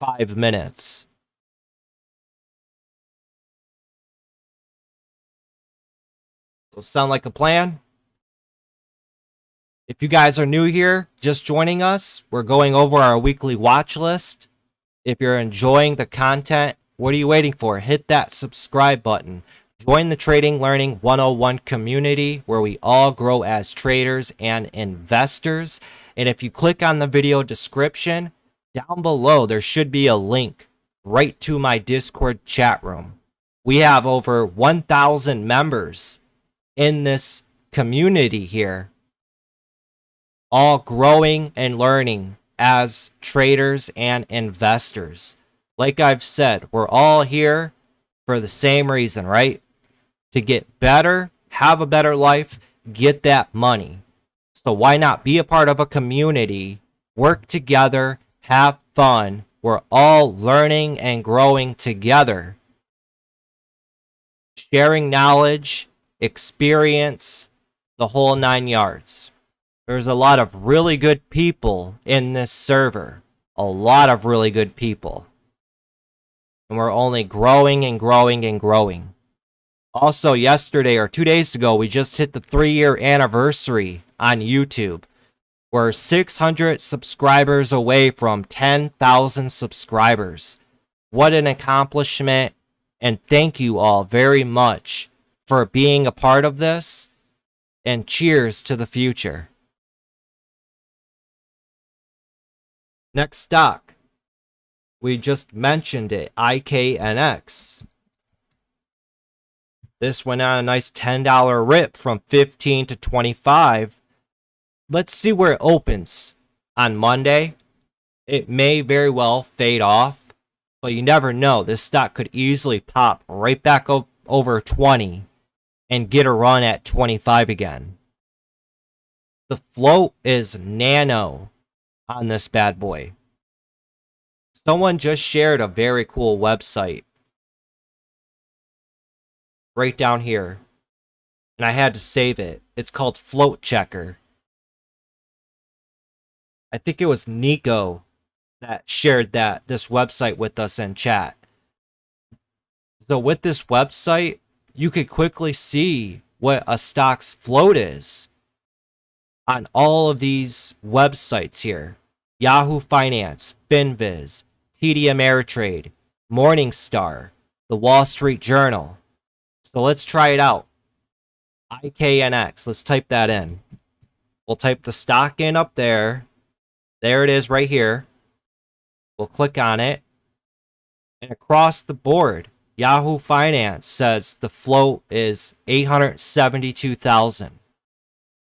5 minutes. Does sound like a plan? If you guys are new here, just joining us, we're going over our weekly watch list. If you're enjoying the content, what are you waiting for? Hit that subscribe button. Join the Trading Learning 101 community where we all grow as traders and investors. And if you click on the video description, down below there should be a link right to my Discord chat room. We have over 1,000 members in this community here, all growing and learning as traders and investors. Like I've said, we're all here for the same reason, right? To get better, have a better life, get that money. So why not be a part of a community, work together, have fun. We're all learning and growing together. Sharing knowledge, experience, the whole 9 yards. There's a lot of really good people in this server. A lot of really good people. And we're only growing and growing and growing. Also, yesterday or 2 days ago, we just hit the 3-year anniversary on YouTube. We're 600 subscribers away from 10,000 subscribers. What an accomplishment. And thank you all very much for being a part of this. And cheers to the future. Next stock. We just mentioned it, IKNX. This went on a nice $10 rip from 15 to 25. Let's see where it opens on Monday. It may very well fade off, but you never know. This stock could easily pop right back over 20 and get a run at 25 again. The float is nano on this bad boy. Someone just shared a very cool website right down here, and I had to save it. It's called Float Checker. I think it was Nico that shared this website with us in chat. So with this website, you could quickly see what a stock's float is on all of these websites here. Yahoo Finance, FinViz, TD Ameritrade, Morningstar, the Wall Street Journal. So let's try it out. IKNX, let's type that in. We'll type the stock in up there. There it is right here. We'll click on it. And across the board, Yahoo Finance says the float is 872,000.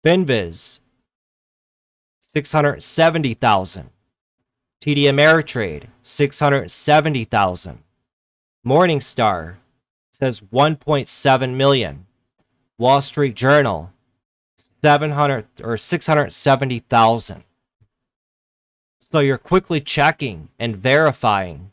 FinViz, 670,000. TD Ameritrade, 670,000. Morningstar says 1.7 million. Wall Street Journal, 670,000. So you're quickly checking and verifying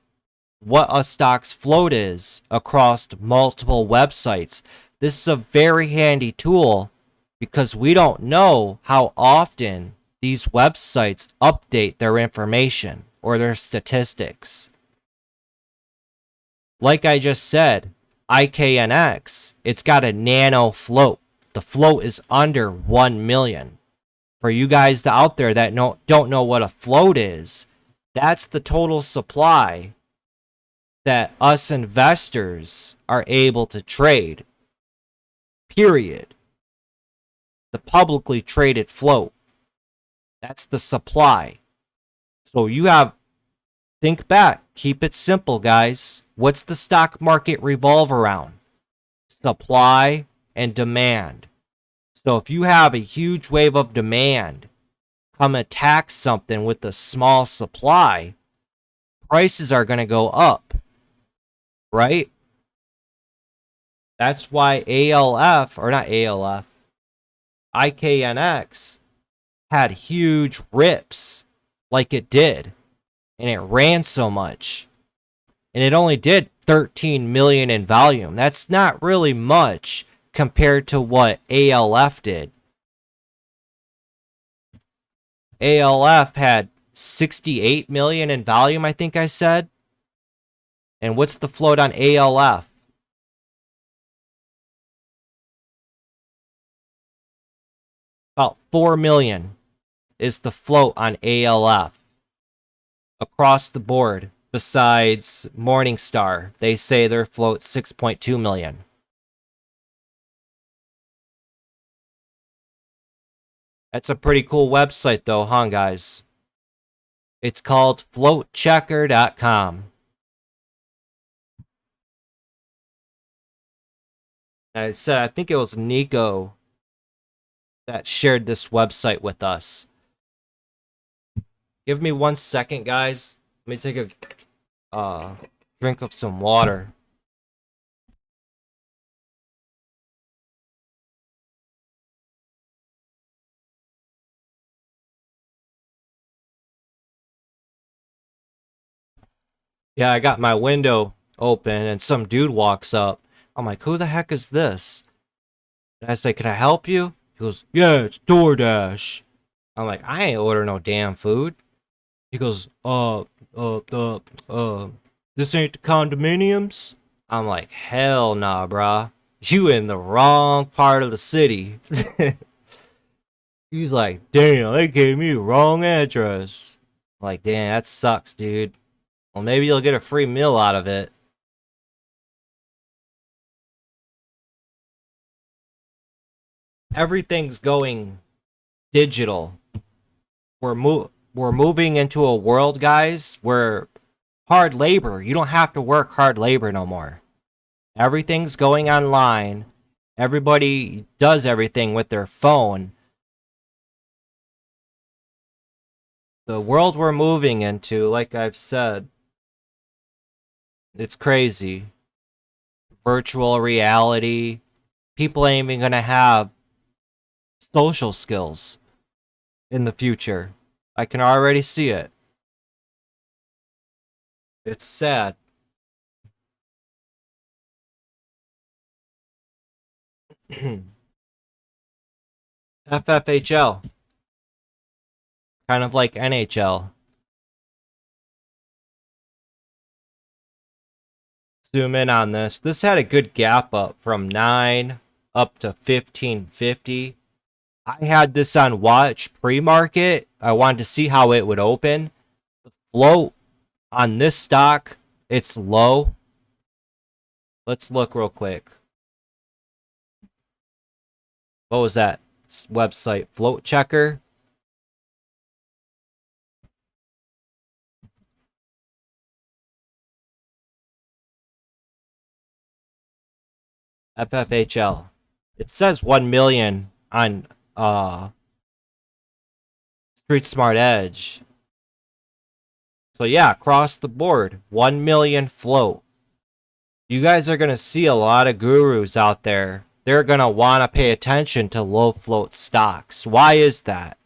what a stock's float is across multiple websites. This is a very handy tool because we don't know how often these websites update their information or their statistics. Like I just said, IKNX, it's got a nano float. The float is under 1 million. For you guys out there that don't know what a float is, that's the total supply that us investors are able to trade. Period. The publicly traded float. That's the supply. So you have, think back, keep it simple, guys. What's the stock market revolve around? Supply and demand. So if you have a huge wave of demand come attack something with a small supply, prices are going to go up, right? That's why ALF, or not ALF, IKNX had huge rips like it did, and it ran so much. And it only did 13 million in volume. That's not really much compared to what ALF did. ALF had 68 million in volume, I think I said. And what's the float on ALF? About 4 million is the float on ALF across the board. Besides Morningstar, they say their float 6.2 million. That's a pretty cool website though, huh, guys? It's called floatchecker.com. I said, I think it was Nico that shared this website with us. Give me 1 second, guys. Let me take a drink of some water. Yeah, I got my window open and some dude walks up. I'm like, who the heck is this? And I say, can I help you? He goes, yeah, it's DoorDash. I'm like, I ain't order no damn food. He goes, this ain't the condominiums? I'm like, hell nah, brah. You in the wrong part of the city. He's like, damn, they gave me the wrong address. I'm like, damn, that sucks, dude. Well, maybe you'll get a free meal out of it. Everything's going digital. We're moving into a world, guys, where hard labor, you don't have to work hard labor no more. Everything's going online. Everybody does everything with their phone. The world we're moving into, like I've said, it's crazy. Virtual reality. People ain't even gonna have social skills in the future. I can already see it. It's sad. FFHL, kind of like NHL. Zoom in on this. This had a good gap up from 9 up to 1550. I had this on watch pre-market. I wanted to see how it would open. The float on this stock, it's low. Let's look real quick. What was that website? Float Checker. FFHL. It says 1 million on Street Smart Edge. So yeah, across the board, 1 million float. You guys are going to see a lot of gurus out there. They're going to want to pay attention to low float stocks. Why is that?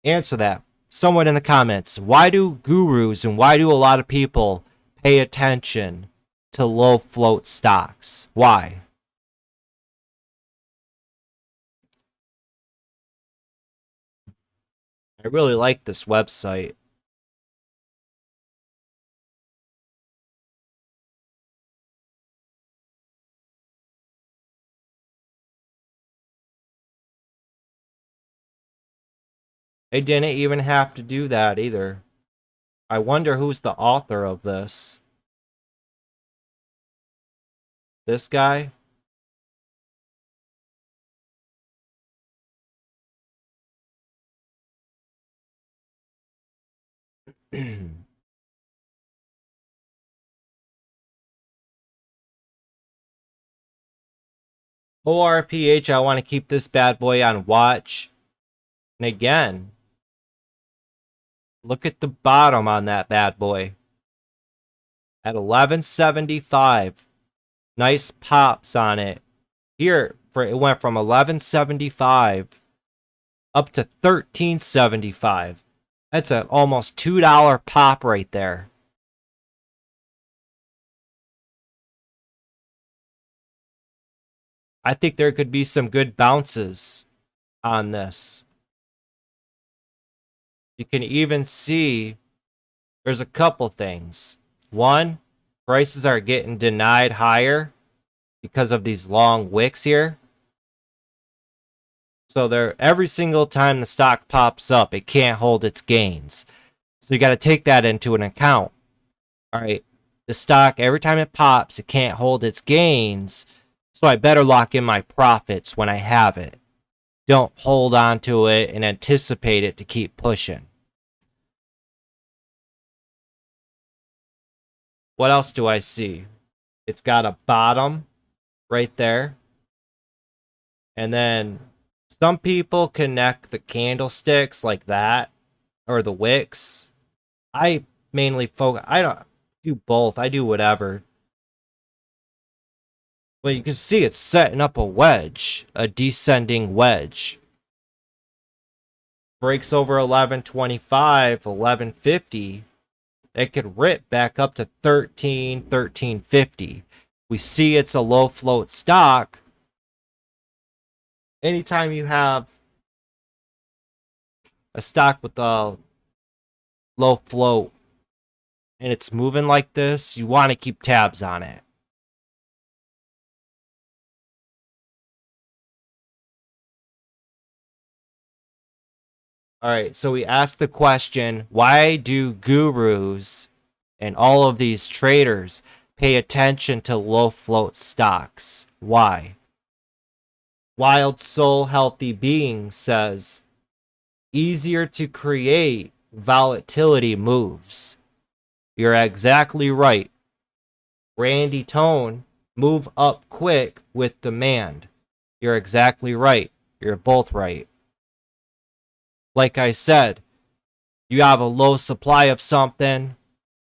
Answer that. Someone in the comments. Why do gurus and why do a lot of people pay attention to low float stocks? Why? I really like this website. They didn't even have to do that either. I wonder who's the author of this. This guy? ORPH, I want to keep this bad boy on watch. And again, look at the bottom on that bad boy. At 1175. Nice pops on it. Here, it went from 1175 up to 1375. That's a almost $2 pop right there. I think there could be some good bounces on this. You can even see there's a couple things. One, prices are getting denied higher because of these long wicks here. So every single time the stock pops up, it can't hold its gains. So you got to take that into an account. All right, the stock, every time it pops, it can't hold its gains. So I better lock in my profits when I have it. Don't hold on to it and anticipate it to keep pushing. What else do I see? It's got a bottom right there. And then some people connect the candlesticks like that, or the wicks. I mainly focus, I don't do both. I do whatever. But you can see it's setting up a wedge, a descending wedge. Breaks over 1125, 1150. It could rip back up to 1350. We see it's a low float stock. Anytime you have a stock with a low float and it's moving like this, you want to keep tabs on it. All right, so we asked the question, why do gurus and all of these traders pay attention to low float stocks? Why? Wild Soul Healthy Being says, easier to create volatility moves. You're exactly right. Randy Tone, move up quick with demand. You're exactly right. You're both right. Like I said, you have a low supply of something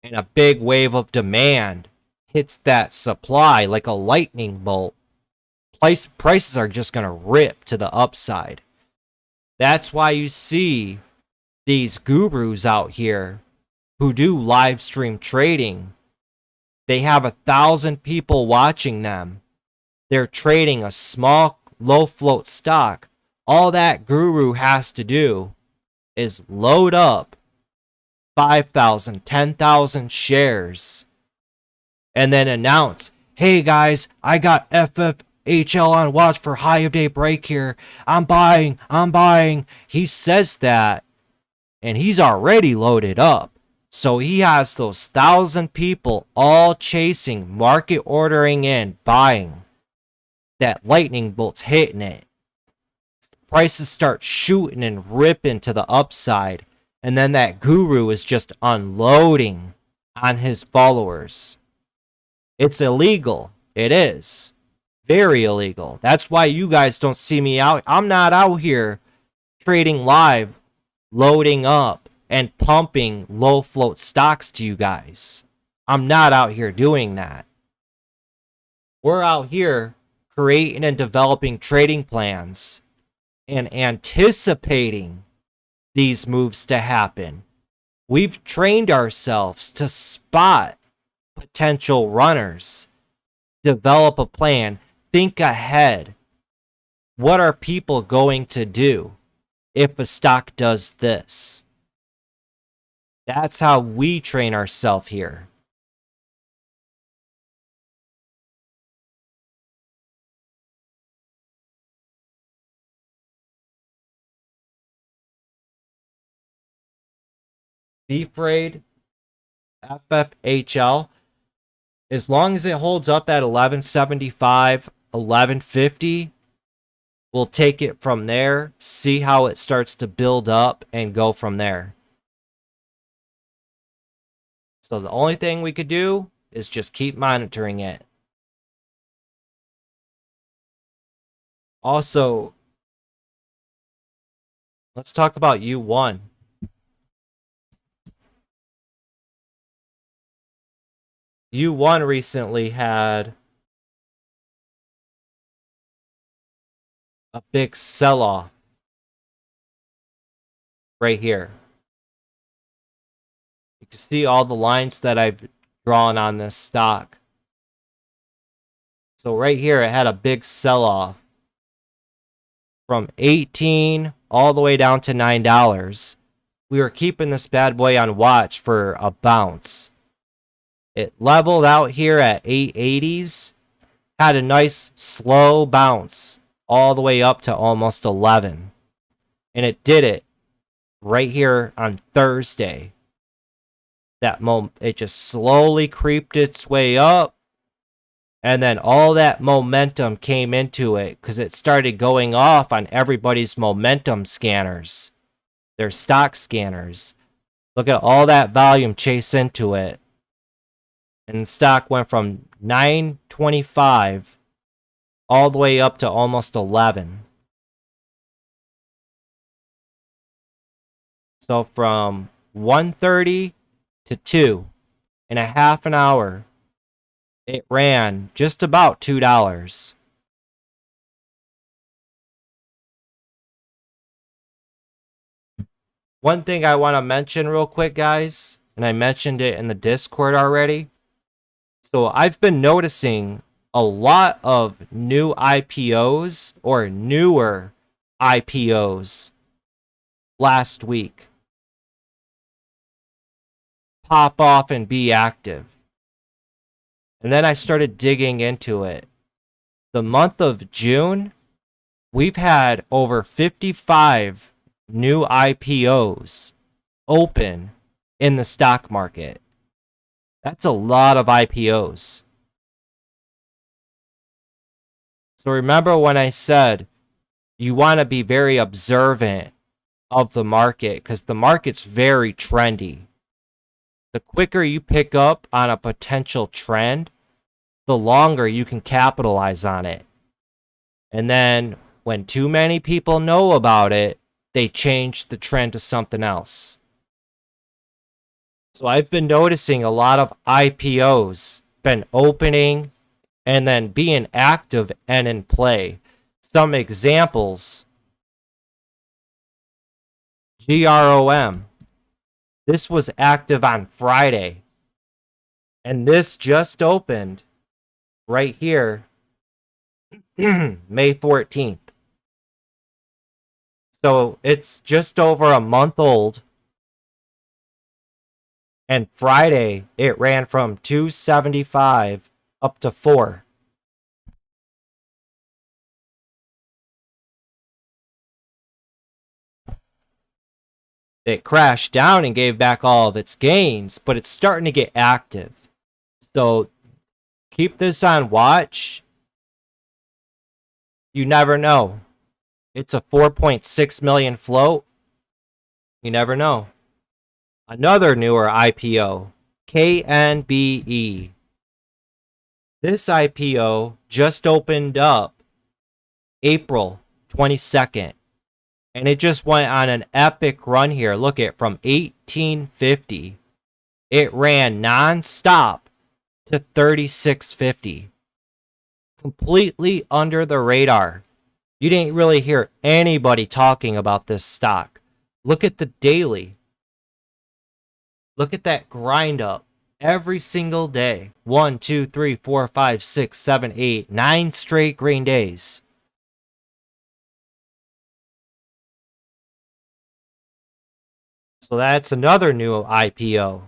and a big wave of demand hits that supply like a lightning bolt. Prices are just going to rip to the upside. That's why you see these gurus out here who do live stream trading. They have 1,000 people watching them. They're trading a small, low float stock. All that guru has to do is load up 5,000, 10,000 shares and then announce, hey guys, I got FFHL on watch for high of day break here. I'm buying. He says that and he's already loaded up. So he has those 1,000 people all chasing, market ordering in, buying. That lightning bolt's hitting it. Prices start shooting and ripping to the upside. And then that guru is just unloading on his followers. It's illegal. It is. Very illegal. That's why you guys don't see me out. I'm not out here trading live, loading up, and pumping low float stocks to you guys. I'm not out here doing that. We're out here creating and developing trading plans and anticipating these moves to happen. We've trained ourselves to spot potential runners, develop a plan, think ahead. What are people going to do if a stock does this? That's how we train ourselves here. Beefraid, FFHL, as long as it holds up at 1175, 1150, we'll take it from there, see how it starts to build up, and go from there. So the only thing we could do is just keep monitoring it. Also, let's talk about U1. U1 recently had a big sell-off right here. You can see all the lines that I've drawn on this stock. So right here, it had a big sell-off from 18 all the way down to $9. We were keeping this bad boy on watch for a bounce. It leveled out here at 880s, had a nice slow bounce all the way up to almost 11. And it did it right here on Thursday. It just slowly creeped its way up, and then all that momentum came into it because it started going off on everybody's momentum scanners, their stock scanners. Look at all that volume chase into it, and the stock went from 925 all the way up to almost 11. So from 1:30 to 2 in a half an hour, it ran just about $2. One thing I want to mention real quick, guys, and I mentioned it in the Discord already. So I've been noticing a lot of new IPOs or newer IPOs last week pop off and be active. And then I started digging into it. The month of June, we've had over 55 new IPOs open in the stock market. That's a lot of IPOs. So remember when I said you want to be very observant of the market because the market's very trendy. The quicker you pick up on a potential trend, the longer you can capitalize on it. And then when too many people know about it, they change the trend to something else. So I've been noticing a lot of IPOs been opening and then being active and in play. Some examples: GROM. This was active on Friday. And this just opened right here, May 14th. So it's just over a month old. And Friday, it ran from 275 up to 4. It crashed down and gave back all of its gains, but it's starting to get active. So keep this on watch. You never know. It's a 4.6 million float. You never know. Another newer IPO, KNBE. This IPO just opened up April 22nd. And it just went on an epic run here. Look at from 1850. It ran non-stop to 3650. Completely under the radar. You didn't really hear anybody talking about this stock. Look at the daily. Look at that grind up every single day. 1, 2, 3, 4, 5, 6, 7, 8, 9 straight green days. So that's another new IPO.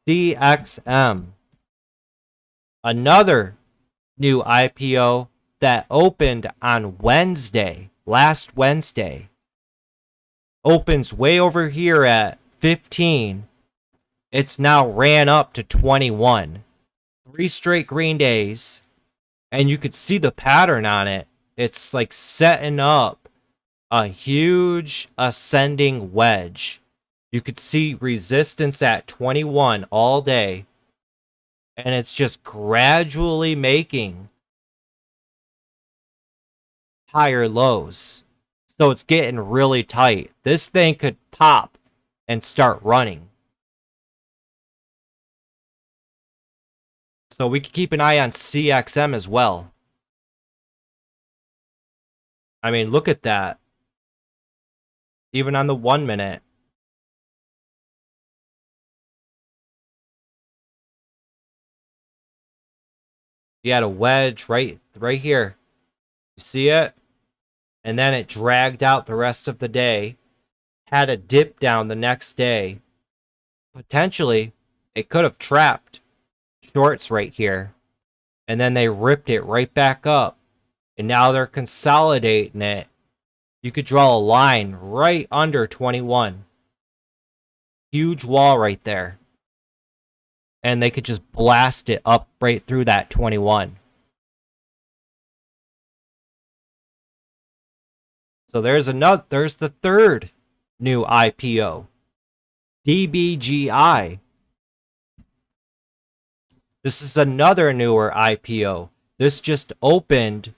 CXM. Another new IPO that opened on Wednesday, last Wednesday. Opens way over here at 15. It's now ran up to 21. 3 straight green days. And you could see the pattern on it. It's like setting up a huge ascending wedge. You could see resistance at 21 all day. And it's just gradually making higher lows. So it's getting really tight. This thing could pop and start running. So we could keep an eye on CXM as well. I mean, look at that. Even on the 1 minute. You had a wedge right here. You see it? And then it dragged out the rest of the day. Had a dip down the next day. Potentially, it could have trapped shorts right here. And then they ripped it right back up. And now they're consolidating it. You could draw a line right under 21. Huge wall right there. And they could just blast it up right through that 21. So there's the third new IPO. DBGI. This is another newer IPO. This just opened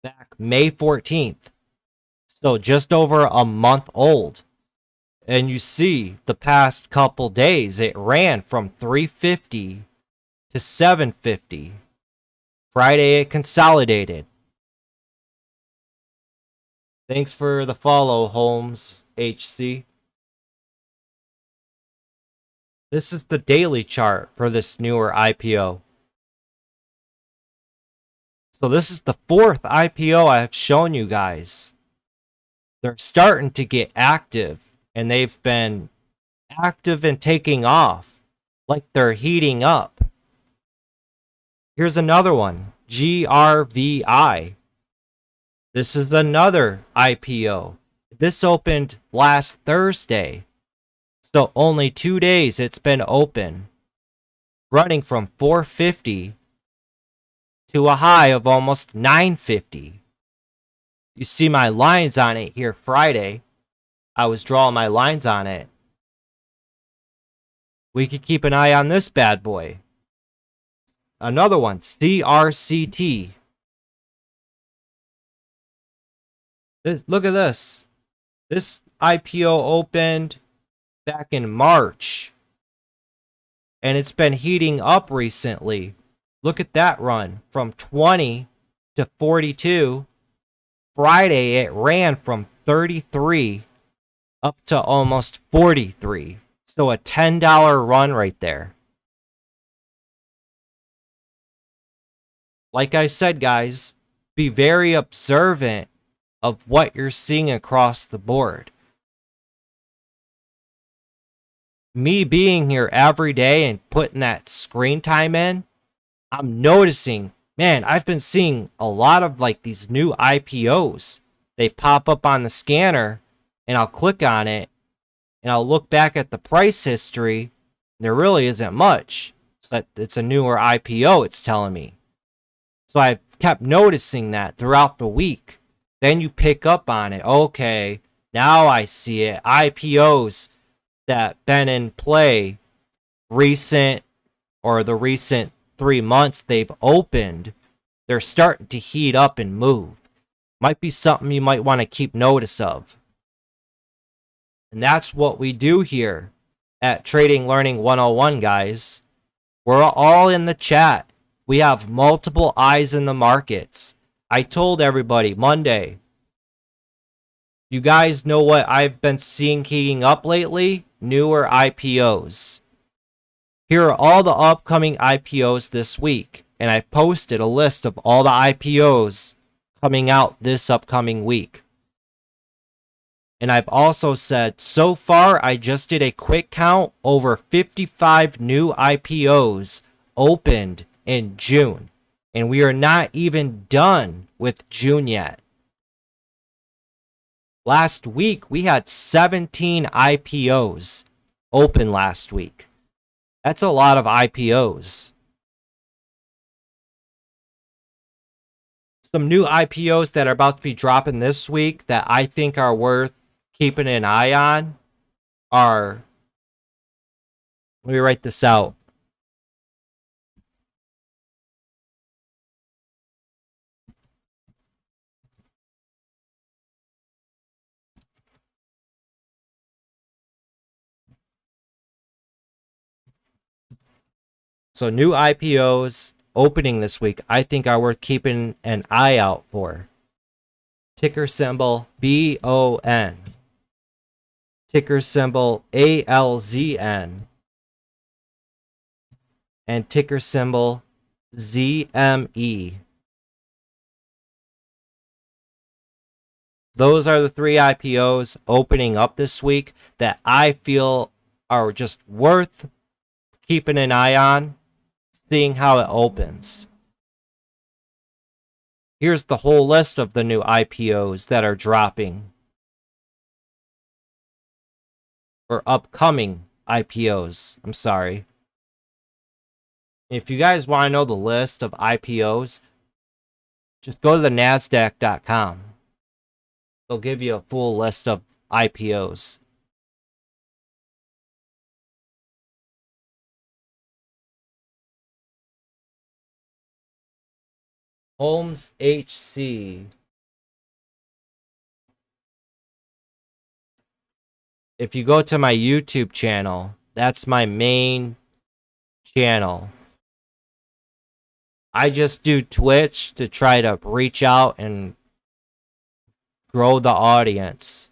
back May 14th. So just over a month old. And you see the past couple days it ran from 350 to 750. Friday it consolidated. Thanks for the follow, Holmes HC. This is the daily chart for this newer IPO. So this is the fourth IPO I've shown you guys. They're starting to get active, and they've been active and taking off like they're heating up. Here's another one, GRVI. This is another IPO. This opened last Thursday. So only 2 days it's been open. Running from 450 to a high of almost 950. You see my lines on it here Friday. I was drawing my lines on it. We could keep an eye on this bad boy. Another one, CRCT. Look at this. This IPO opened back in March. And it's been heating up recently. Look at that run from 20 to 42. Friday it ran from 33 up to almost 43. So a $10 run right there. Like I said, guys, be very observant of what you're seeing across the board. Me being here every day and putting that screen time in, I'm noticing, man, I've been seeing a lot of like these new IPOs. They pop up on the scanner and I'll click on it and I'll look back at the price history. And there really isn't much. It's a newer IPO, it's telling me. So I've kept noticing that throughout the week. Then you pick up on it. Okay, now I see it. IPOs that been in play the recent 3 months they've opened, they're starting to heat up and move. Might be something you might want to keep notice of. And that's what we do here at Trading Learning 101, guys. We're all in the chat. We have multiple eyes in the markets. I told everybody Monday, you guys know what I've been seeing heating up lately? Newer IPOs. Here are all the upcoming IPOs this week, and I posted a list of all the IPOs coming out this upcoming week. And I've also said, so far I just did a quick count, over 55 new IPOs opened in June. And we are not even done with June yet. Last week, we had 17 IPOs open last week. That's a lot of IPOs. Some new IPOs that are about to be dropping this week that I think are worth keeping an eye on are, let me write this out. So new IPOs opening this week, I think are worth keeping an eye out for. Ticker symbol BON. Ticker symbol ALZN. And ticker symbol ZME. Those are the 3 IPOs opening up this week that I feel are just worth keeping an eye on, seeing how it opens. Here's the whole list of the new IPOs that are dropping, or upcoming IPOs. I'm sorry. If you guys want to know the list of IPOs, just go to the NASDAQ.com. They'll give you a full list of IPOs. Holmes HC. If you go to my YouTube channel, that's my main channel. I just do Twitch to try to reach out and grow the audience.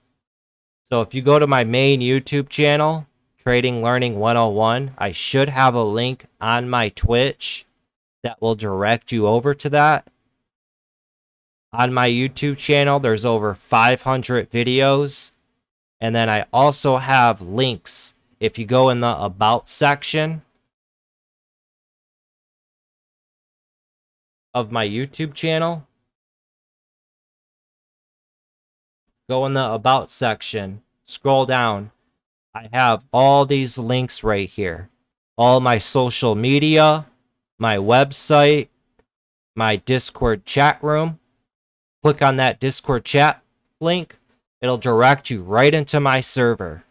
So if you go to my main YouTube channel, Trading Learning 101, I should have a link on my Twitch that will direct you over to that. On my YouTube channel, there's over 500 videos. And then I also have links. If you go in the About section of my YouTube channel, go in the About section, scroll down. I have all these links right here. All my social media, my website, my Discord chat room. Click on that Discord chat link. It'll direct you right into my server.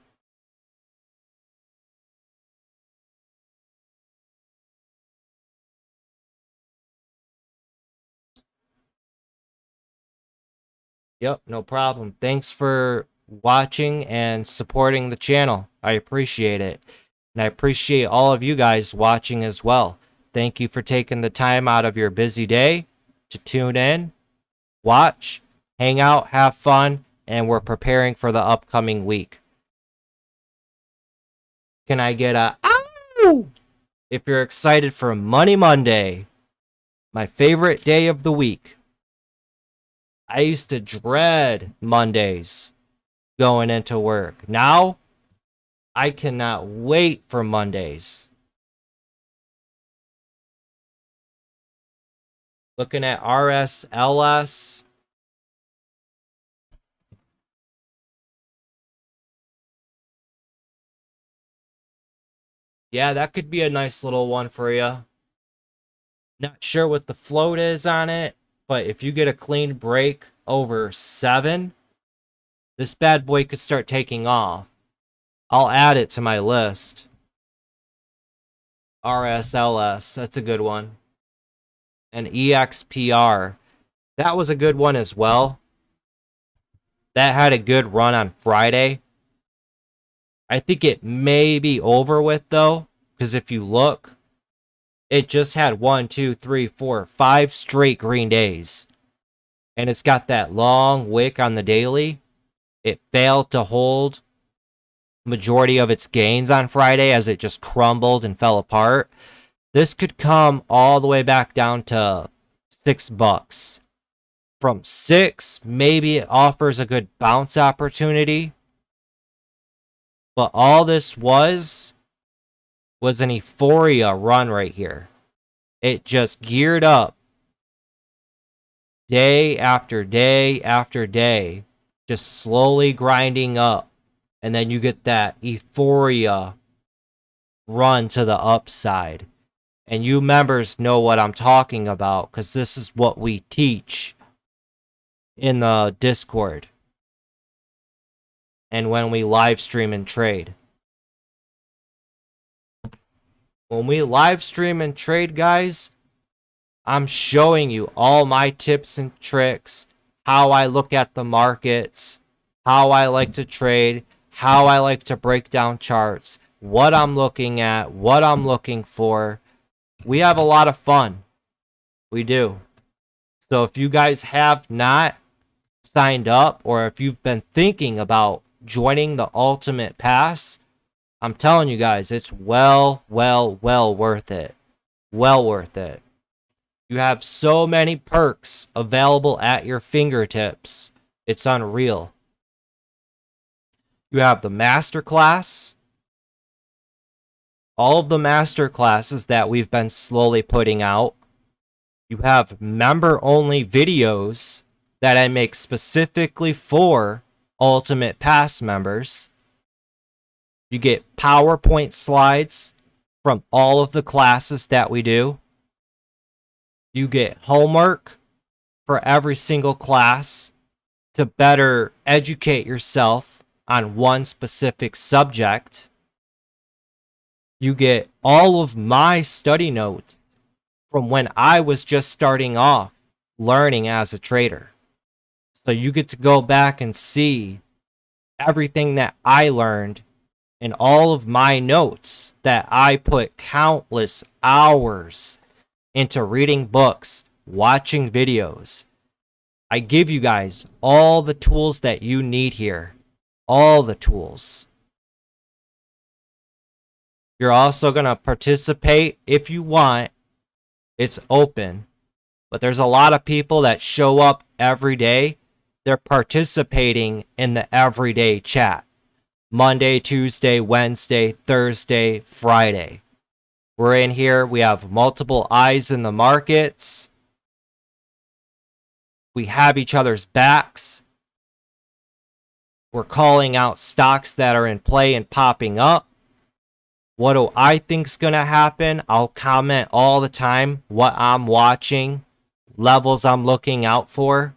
Yep, no problem. Thanks for watching and supporting the channel. I appreciate it. And I appreciate all of you guys watching as well. Thank you for taking the time out of your busy day to tune in, watch, hang out, have fun, and we're preparing for the upcoming week. Can I get a ow if you're excited for Money Monday, my favorite day of the week? I used to dread Mondays going into work. Now, I cannot wait for Mondays. Looking at RSLS. Yeah, that could be a nice little one for you. Not sure what the float is on it, but if you get a clean break over 7, this bad boy could start taking off. I'll add it to my list. RSLS, that's a good one. And EXPR, that was a good one as well. That had a good run on Friday. I think it may be over with though, because if you look, it just had 1, 2, 3, 4, 5 straight green days. And it's got that long wick on the daily. It failed to hold majority of its gains on Friday as it just crumbled and fell apart. This could come all the way back down to $6. From 6, maybe it offers a good bounce opportunity. But all this was an euphoria run right here. It just geared up day after day after day, just slowly grinding up. And then you get that euphoria run to the upside. And you members know what I'm talking about, because this is what we teach in the Discord and when we live stream and trade. When we live stream and trade, guys, I'm showing you all my tips and tricks, how I look at the markets, how I like to trade, how I like to break down charts, what I'm looking at, what I'm looking for. We have a lot of fun. We do. So if you guys have not signed up, or if you've been thinking about joining the Ultimate Pass, I'm telling you guys, it's well worth it. Well worth it. You have so many perks available at your fingertips. It's unreal. You have the masterclass. All of the masterclasses that we've been slowly putting out. You have member-only videos that I make specifically for Ultimate Pass members. You get PowerPoint slides from all of the classes that we do. You get homework for every single class to better educate yourself on one specific subject. You get all of my study notes from when I was just starting off learning as a trader. So you get to go back and see everything that I learned and all of my notes that I put countless hours into reading books, watching videos. I give you guys all the tools that you need here. All the tools. You're also going to participate if you want. It's open. But there's a lot of people that show up every day. They're participating in the everyday chat. Monday, Tuesday, Wednesday, Thursday, Friday. We're in here. We have multiple eyes in the markets. We have each other's backs. We're calling out stocks that are in play and popping up. What do I think's going to happen? I'll comment all the time what I'm watching, levels I'm looking out for.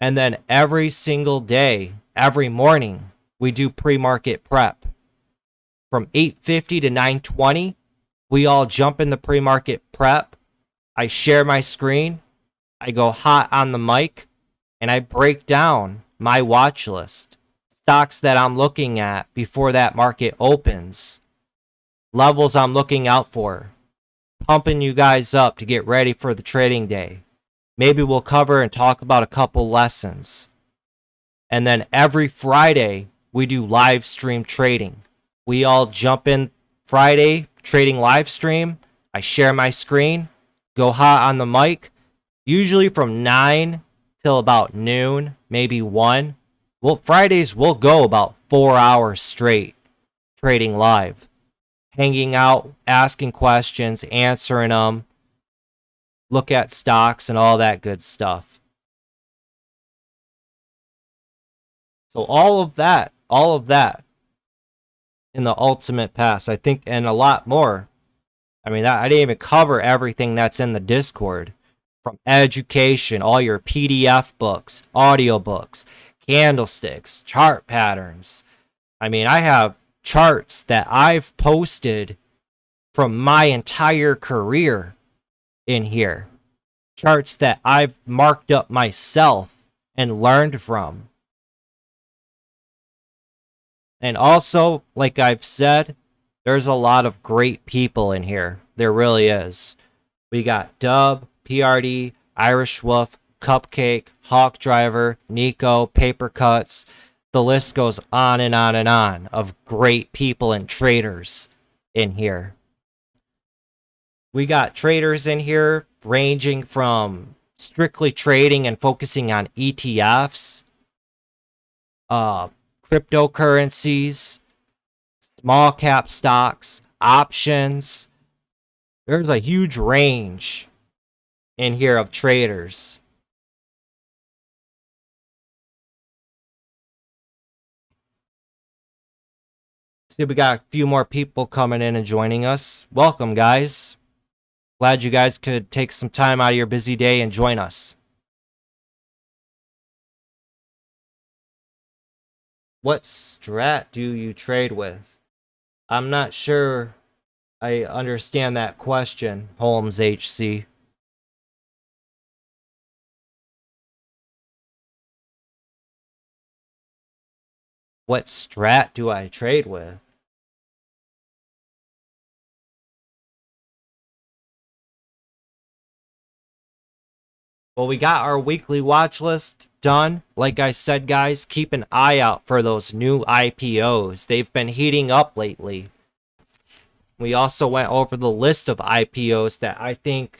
And then every single day, every morning, we do pre-market prep. From 8:50 to 9:20, we all jump in the pre-market prep. I share my screen. I go hot on the mic, and I break down my watch list. Stocks that I'm looking at before that market opens. Levels I'm looking out for. Pumping you guys up to get ready for the trading day. Maybe we'll cover and talk about a couple lessons. And then every Friday, we do live stream trading. We all jump in Friday, trading live stream. I share my screen, go hot on the mic, usually from 9 till about noon, maybe 1. Well, Fridays we'll go about 4 hours straight trading live, hanging out, asking questions, answering them, look at stocks and all that good stuff. So all of that in the Ultimate Pass, I think, and a lot more. I mean, I didn't even cover everything that's in the Discord. From education, all your PDF books, audiobooks, candlesticks, chart patterns. I mean, I have charts that I've posted from my entire career in here. Charts that I've marked up myself and learned from. And also, like I've said, there's a lot of great people in here. There really is. We got Dub, PRD, Irish Wolf, Cupcake, Hawk Driver, Nico, Paper Cuts. The list goes on and on and on of great people and traders in here. We got traders in here ranging from strictly trading and focusing on ETFs, cryptocurrencies, small cap stocks, options. There's a huge range in here of traders. See, we got a few more people coming in and joining us. Welcome, guys. Glad you guys could take some time out of your busy day and join us. What strat do you trade with? I'm not sure I understand that question, Holmes HC. What strat do I trade with? Well, we got our weekly watch list done. Like I said, guys, keep an eye out for those new IPOs. They've been heating up lately. We also went over the list of IPOs that I think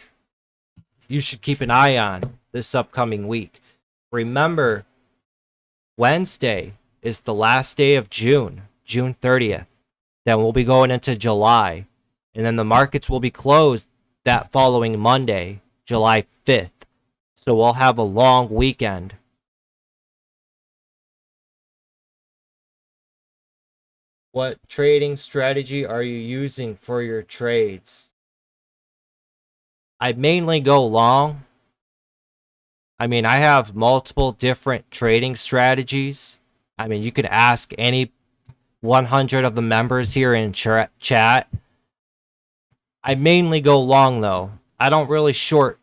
you should keep an eye on this upcoming week. Remember, Wednesday is the last day of June, June 30th. Then we'll be going into July. And then the markets will be closed that following Monday, July 5th. So we'll have a long weekend. What trading strategy are you using for your trades? I mainly go long. I mean, I have multiple different trading strategies. I mean, you could ask any 100 of the members here in chat. I mainly go long, though. I don't really short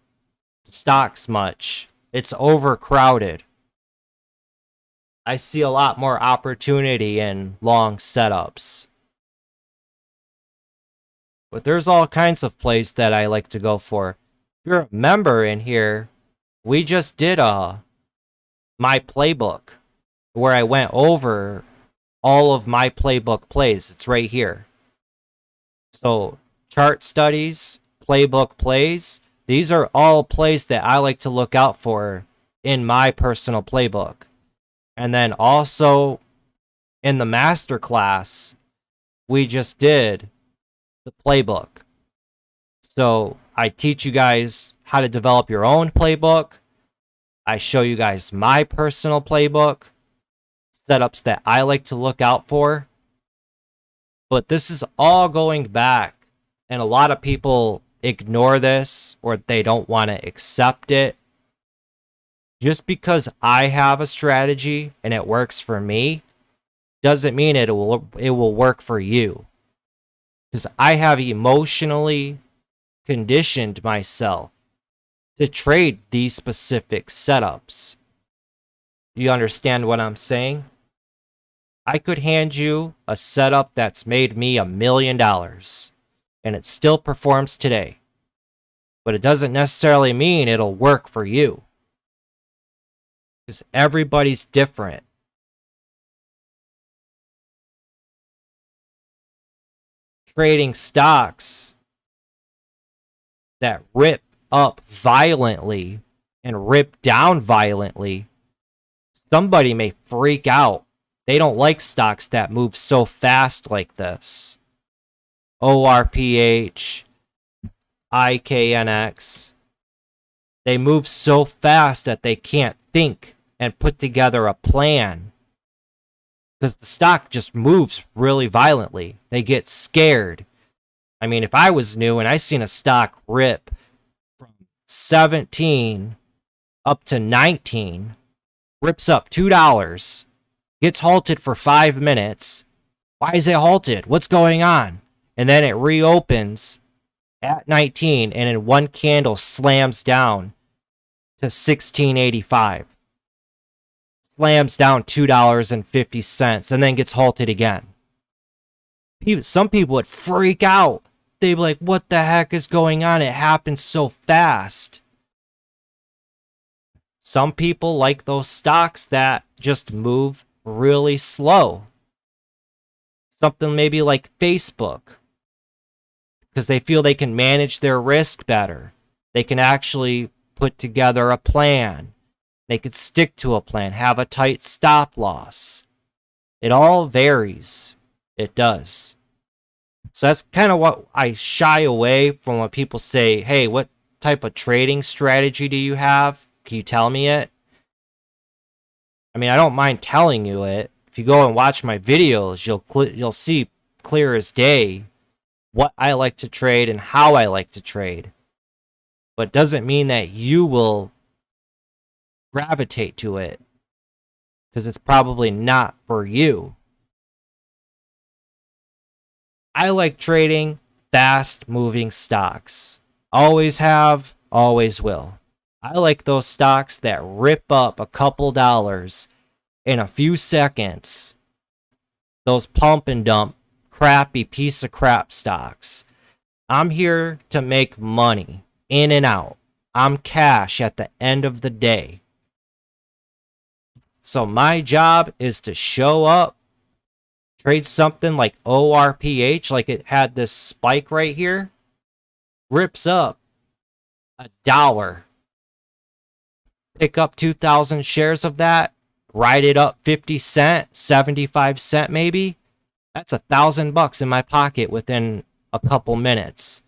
stocks much. It's overcrowded. I see a lot more opportunity in long setups. But there's all kinds of plays that I like to go for. If you're a member in here, we just did my playbook where I went over all of my playbook plays. It's right here. So chart studies, playbook plays, these are all plays that I like to look out for in my personal playbook. And then also in the masterclass, we just did the playbook. So I teach you guys how to develop your own playbook. I show you guys my personal playbook, setups that I like to look out for. But this is all going back, and a lot of people ignore this or they don't want to accept it. Just because I have a strategy and it works for me doesn't mean it will work for you. Because I have emotionally conditioned myself to trade these specific setups. You understand what I'm saying? I could hand you a setup that's made me $1 million and it still performs today. But it doesn't necessarily mean it'll work for you. Because everybody's different. Trading stocks that rip up violently and rip down violently, somebody may freak out. They don't like stocks that move so fast like this. ORPH, IKNX. They move so fast that they can't think and put together a plan. Because the stock just moves really violently. They get scared. I mean, if I was new and I seen a stock rip from 17 up to 19, rips up $2, gets halted for 5 minutes. Why is it halted? What's going on? And then it reopens at 19 and in one candle slams down to 16.85. Slams down $2.50 and then gets halted again. Some people would freak out. They'd be like, what the heck is going on? It happens so fast. Some people like those stocks that just move really slow. Something maybe like Facebook. Because they feel they can manage their risk better. They can actually put together a plan. They could stick to a plan, have a tight stop loss. It all varies. It does. So that's kind of what I shy away from when people say, hey, what type of trading strategy do you have? Can you tell me it? I mean, I don't mind telling you it. If you go and watch my videos, you'll see clear as day what I like to trade and how I like to trade. But it doesn't mean that you will gravitate to it, because it's probably not for you. I like trading fast moving stocks. Always have, always will. I like those stocks that rip up a couple dollars in a few seconds. Those pump and dump, crappy piece of crap stocks. I'm here to make money in and out. I'm cash at the end of the day. So my job is to show up, trade something like ORPH, like it had this spike right here, rips up $1. Pick up 2,000 shares of that, ride it up 50 cents, 75 cents maybe. That's $1,000 in my pocket within a couple minutes.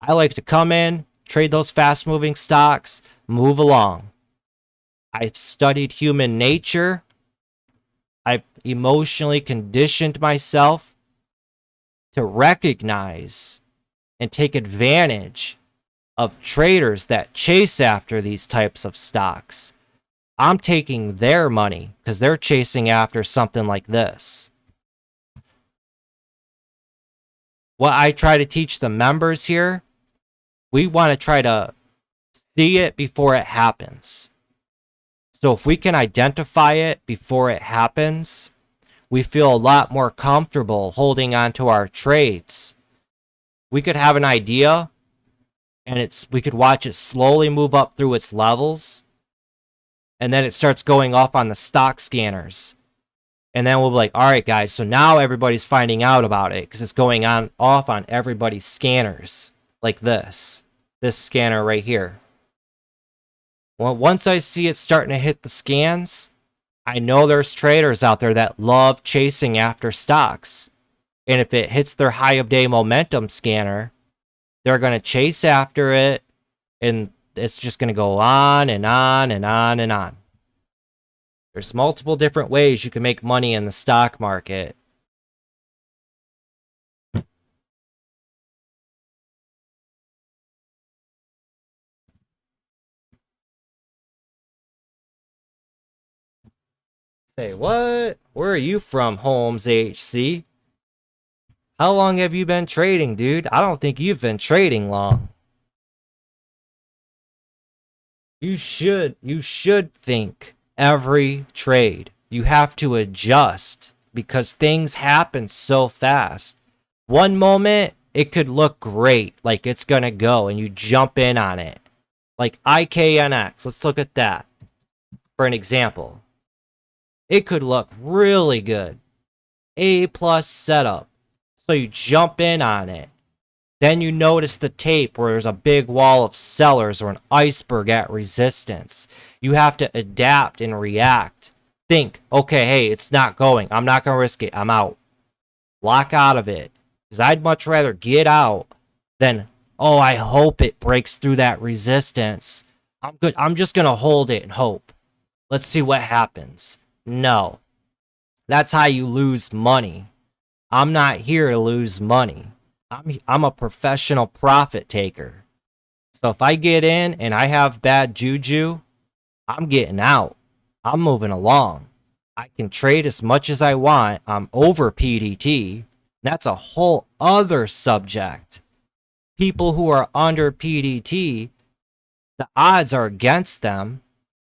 I like to come in, trade those fast moving stocks, move along. I've studied human nature. I've emotionally conditioned myself to recognize and take advantage of traders that chase after these types of stocks. I'm taking their money because they're chasing after something like this. What I try to teach the members here, we want to try to see it before it happens. So if we can identify it before it happens, we feel a lot more comfortable holding on to our trades. We could have an idea and we could watch it slowly move up through its levels, and then it starts going off on the stock scanners. And then we'll be like, all right, guys, so now everybody's finding out about it because it's going on off on everybody's scanners, like this scanner right here. Well, once I see it starting to hit the scans, I know there's traders out there that love chasing after stocks. And if it hits their high of day momentum scanner, they're going to chase after it, and it's just going to go on and on and on and on. There's multiple different ways you can make money in the stock market. Say what? Where are you from, Holmes HC? How long have you been trading, dude? I don't think you've been trading long. You should think every trade. You have to adjust because things happen so fast. One moment, it could look great, like it's gonna go, and you jump in on it. Like IKNX, let's look at that for an example. It could look really good. A+ setup. So you jump in on it. Then you notice the tape where there's a big wall of sellers or an iceberg at resistance. You have to adapt and react. Think, okay, hey, it's not going. I'm not going to risk it. I'm out. Lock out of it. Because I'd much rather get out than, oh, I hope it breaks through that resistance. I'm good. I'm just going to hold it and hope. Let's see what happens. No. That's how you lose money. I'm not here to lose money. I'm a professional profit taker. So if I get in and I have bad juju, I'm getting out. I'm moving along. I can trade as much as I want. I'm over PDT. That's a whole other subject. People who are under PDT, the odds are against them.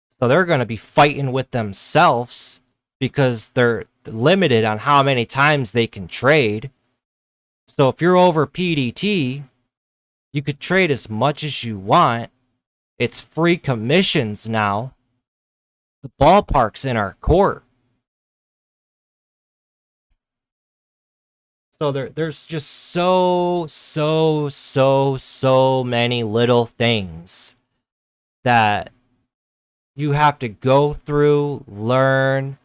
So they're going to be fighting with themselves because they're limited on how many times they can trade. So if you're over PDT, you could trade as much as you want. It's free commissions now. The ballpark's in our court. So there's just so many little things that you have to go through, learn,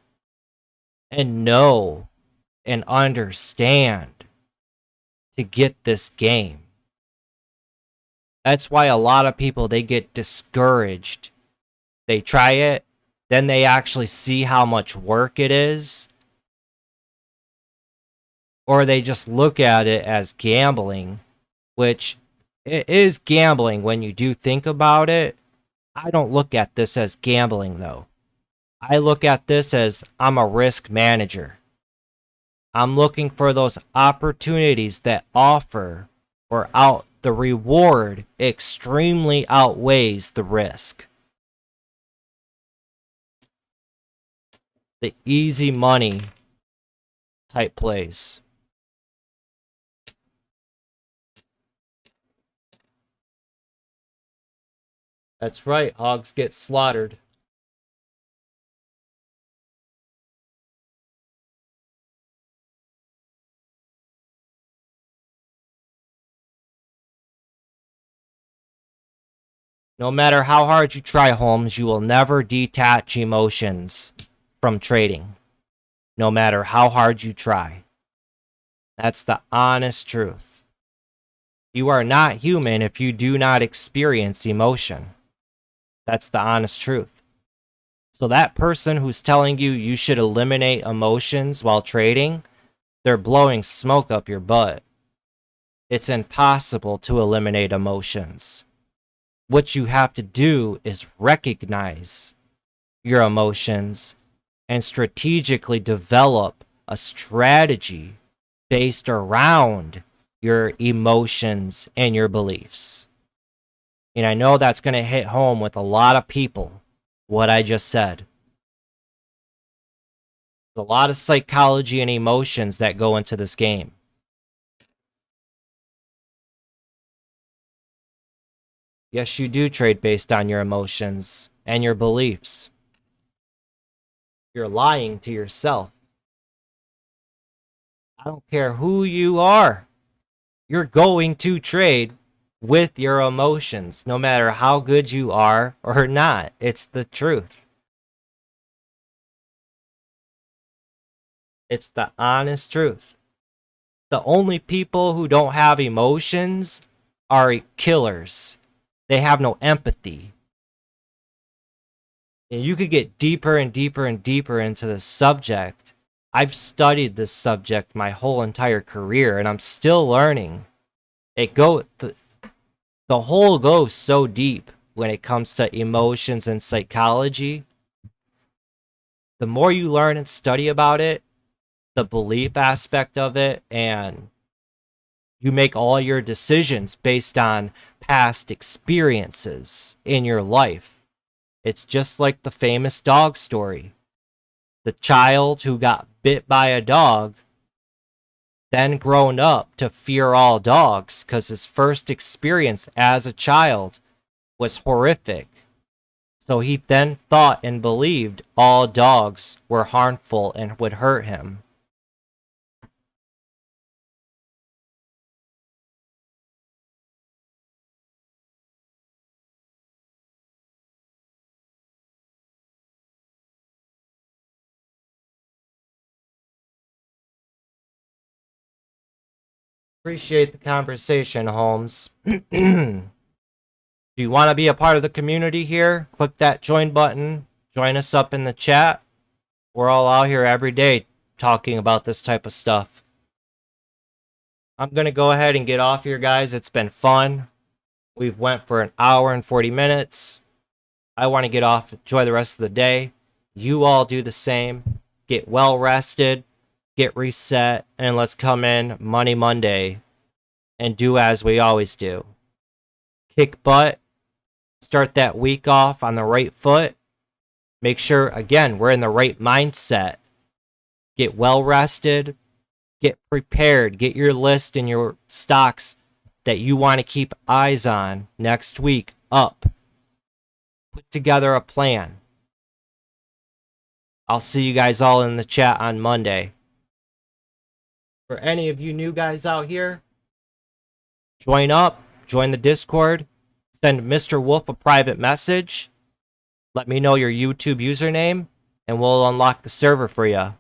and know and understand to get this game. That's why a lot of people, they get discouraged. They try it, then they actually see how much work it is, or they just look at it as gambling, which it is gambling when you do think about it. I don't look at this as gambling though. I look at this as I'm a risk manager. I'm looking for those opportunities that offer or out the reward extremely outweighs the risk. The easy money type plays. That's right, hogs get slaughtered. No matter how hard you try, Holmes, you will never detach emotions from trading. No matter how hard you try. That's the honest truth. You are not human if you do not experience emotion. That's the honest truth. So that person who's telling you you should eliminate emotions while trading, they're blowing smoke up your butt. It's impossible to eliminate emotions. What you have to do is recognize your emotions and strategically develop a strategy based around your emotions and your beliefs. And I know that's going to hit home with a lot of people, what I just said. There's a lot of psychology and emotions that go into this game. Yes, you do trade based on your emotions and your beliefs. You're lying to yourself. I don't care who you are. You're going to trade with your emotions, no matter how good you are or not. It's the truth. It's the honest truth. The only people who don't have emotions are killers. They have no empathy. And you could get deeper and deeper and deeper into the subject. I've studied this subject my whole entire career, and I'm still learning. The whole goes so deep when it comes to emotions and psychology. The more you learn and study about it, the belief aspect of it, and you make all your decisions based on past experiences in your life. It's just like the famous dog story. The child who got bit by a dog, then grown up to fear all dogs because his first experience as a child was horrific. So he then thought and believed all dogs were harmful and would hurt him. Appreciate the conversation, Holmes. Do you want to be a part of the community here? Click that join button. Join us up in the chat. We're all out here every day talking about this type of stuff. I'm going to go ahead and get off here, guys. It's been fun. We've went for an hour and 40 minutes. I want to get off, enjoy the rest of the day. You all do the same. Get well rested, get reset, and let's come in Money Monday and do as we always do. Kick butt. Start that week off on the right foot. Make sure, again, we're in the right mindset. Get well rested. Get prepared. Get your list and your stocks that you want to keep eyes on next week up. Put together a plan. I'll see you guys all in the chat on Monday. For any of you new guys out here, join up, join the Discord, send Mr. Wolf a private message. Let me know your YouTube username, and we'll unlock the server for you.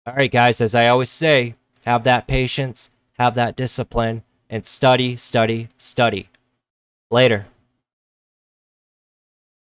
Alright guys, as I always say, have that patience, have that discipline, and study, study, study. Later.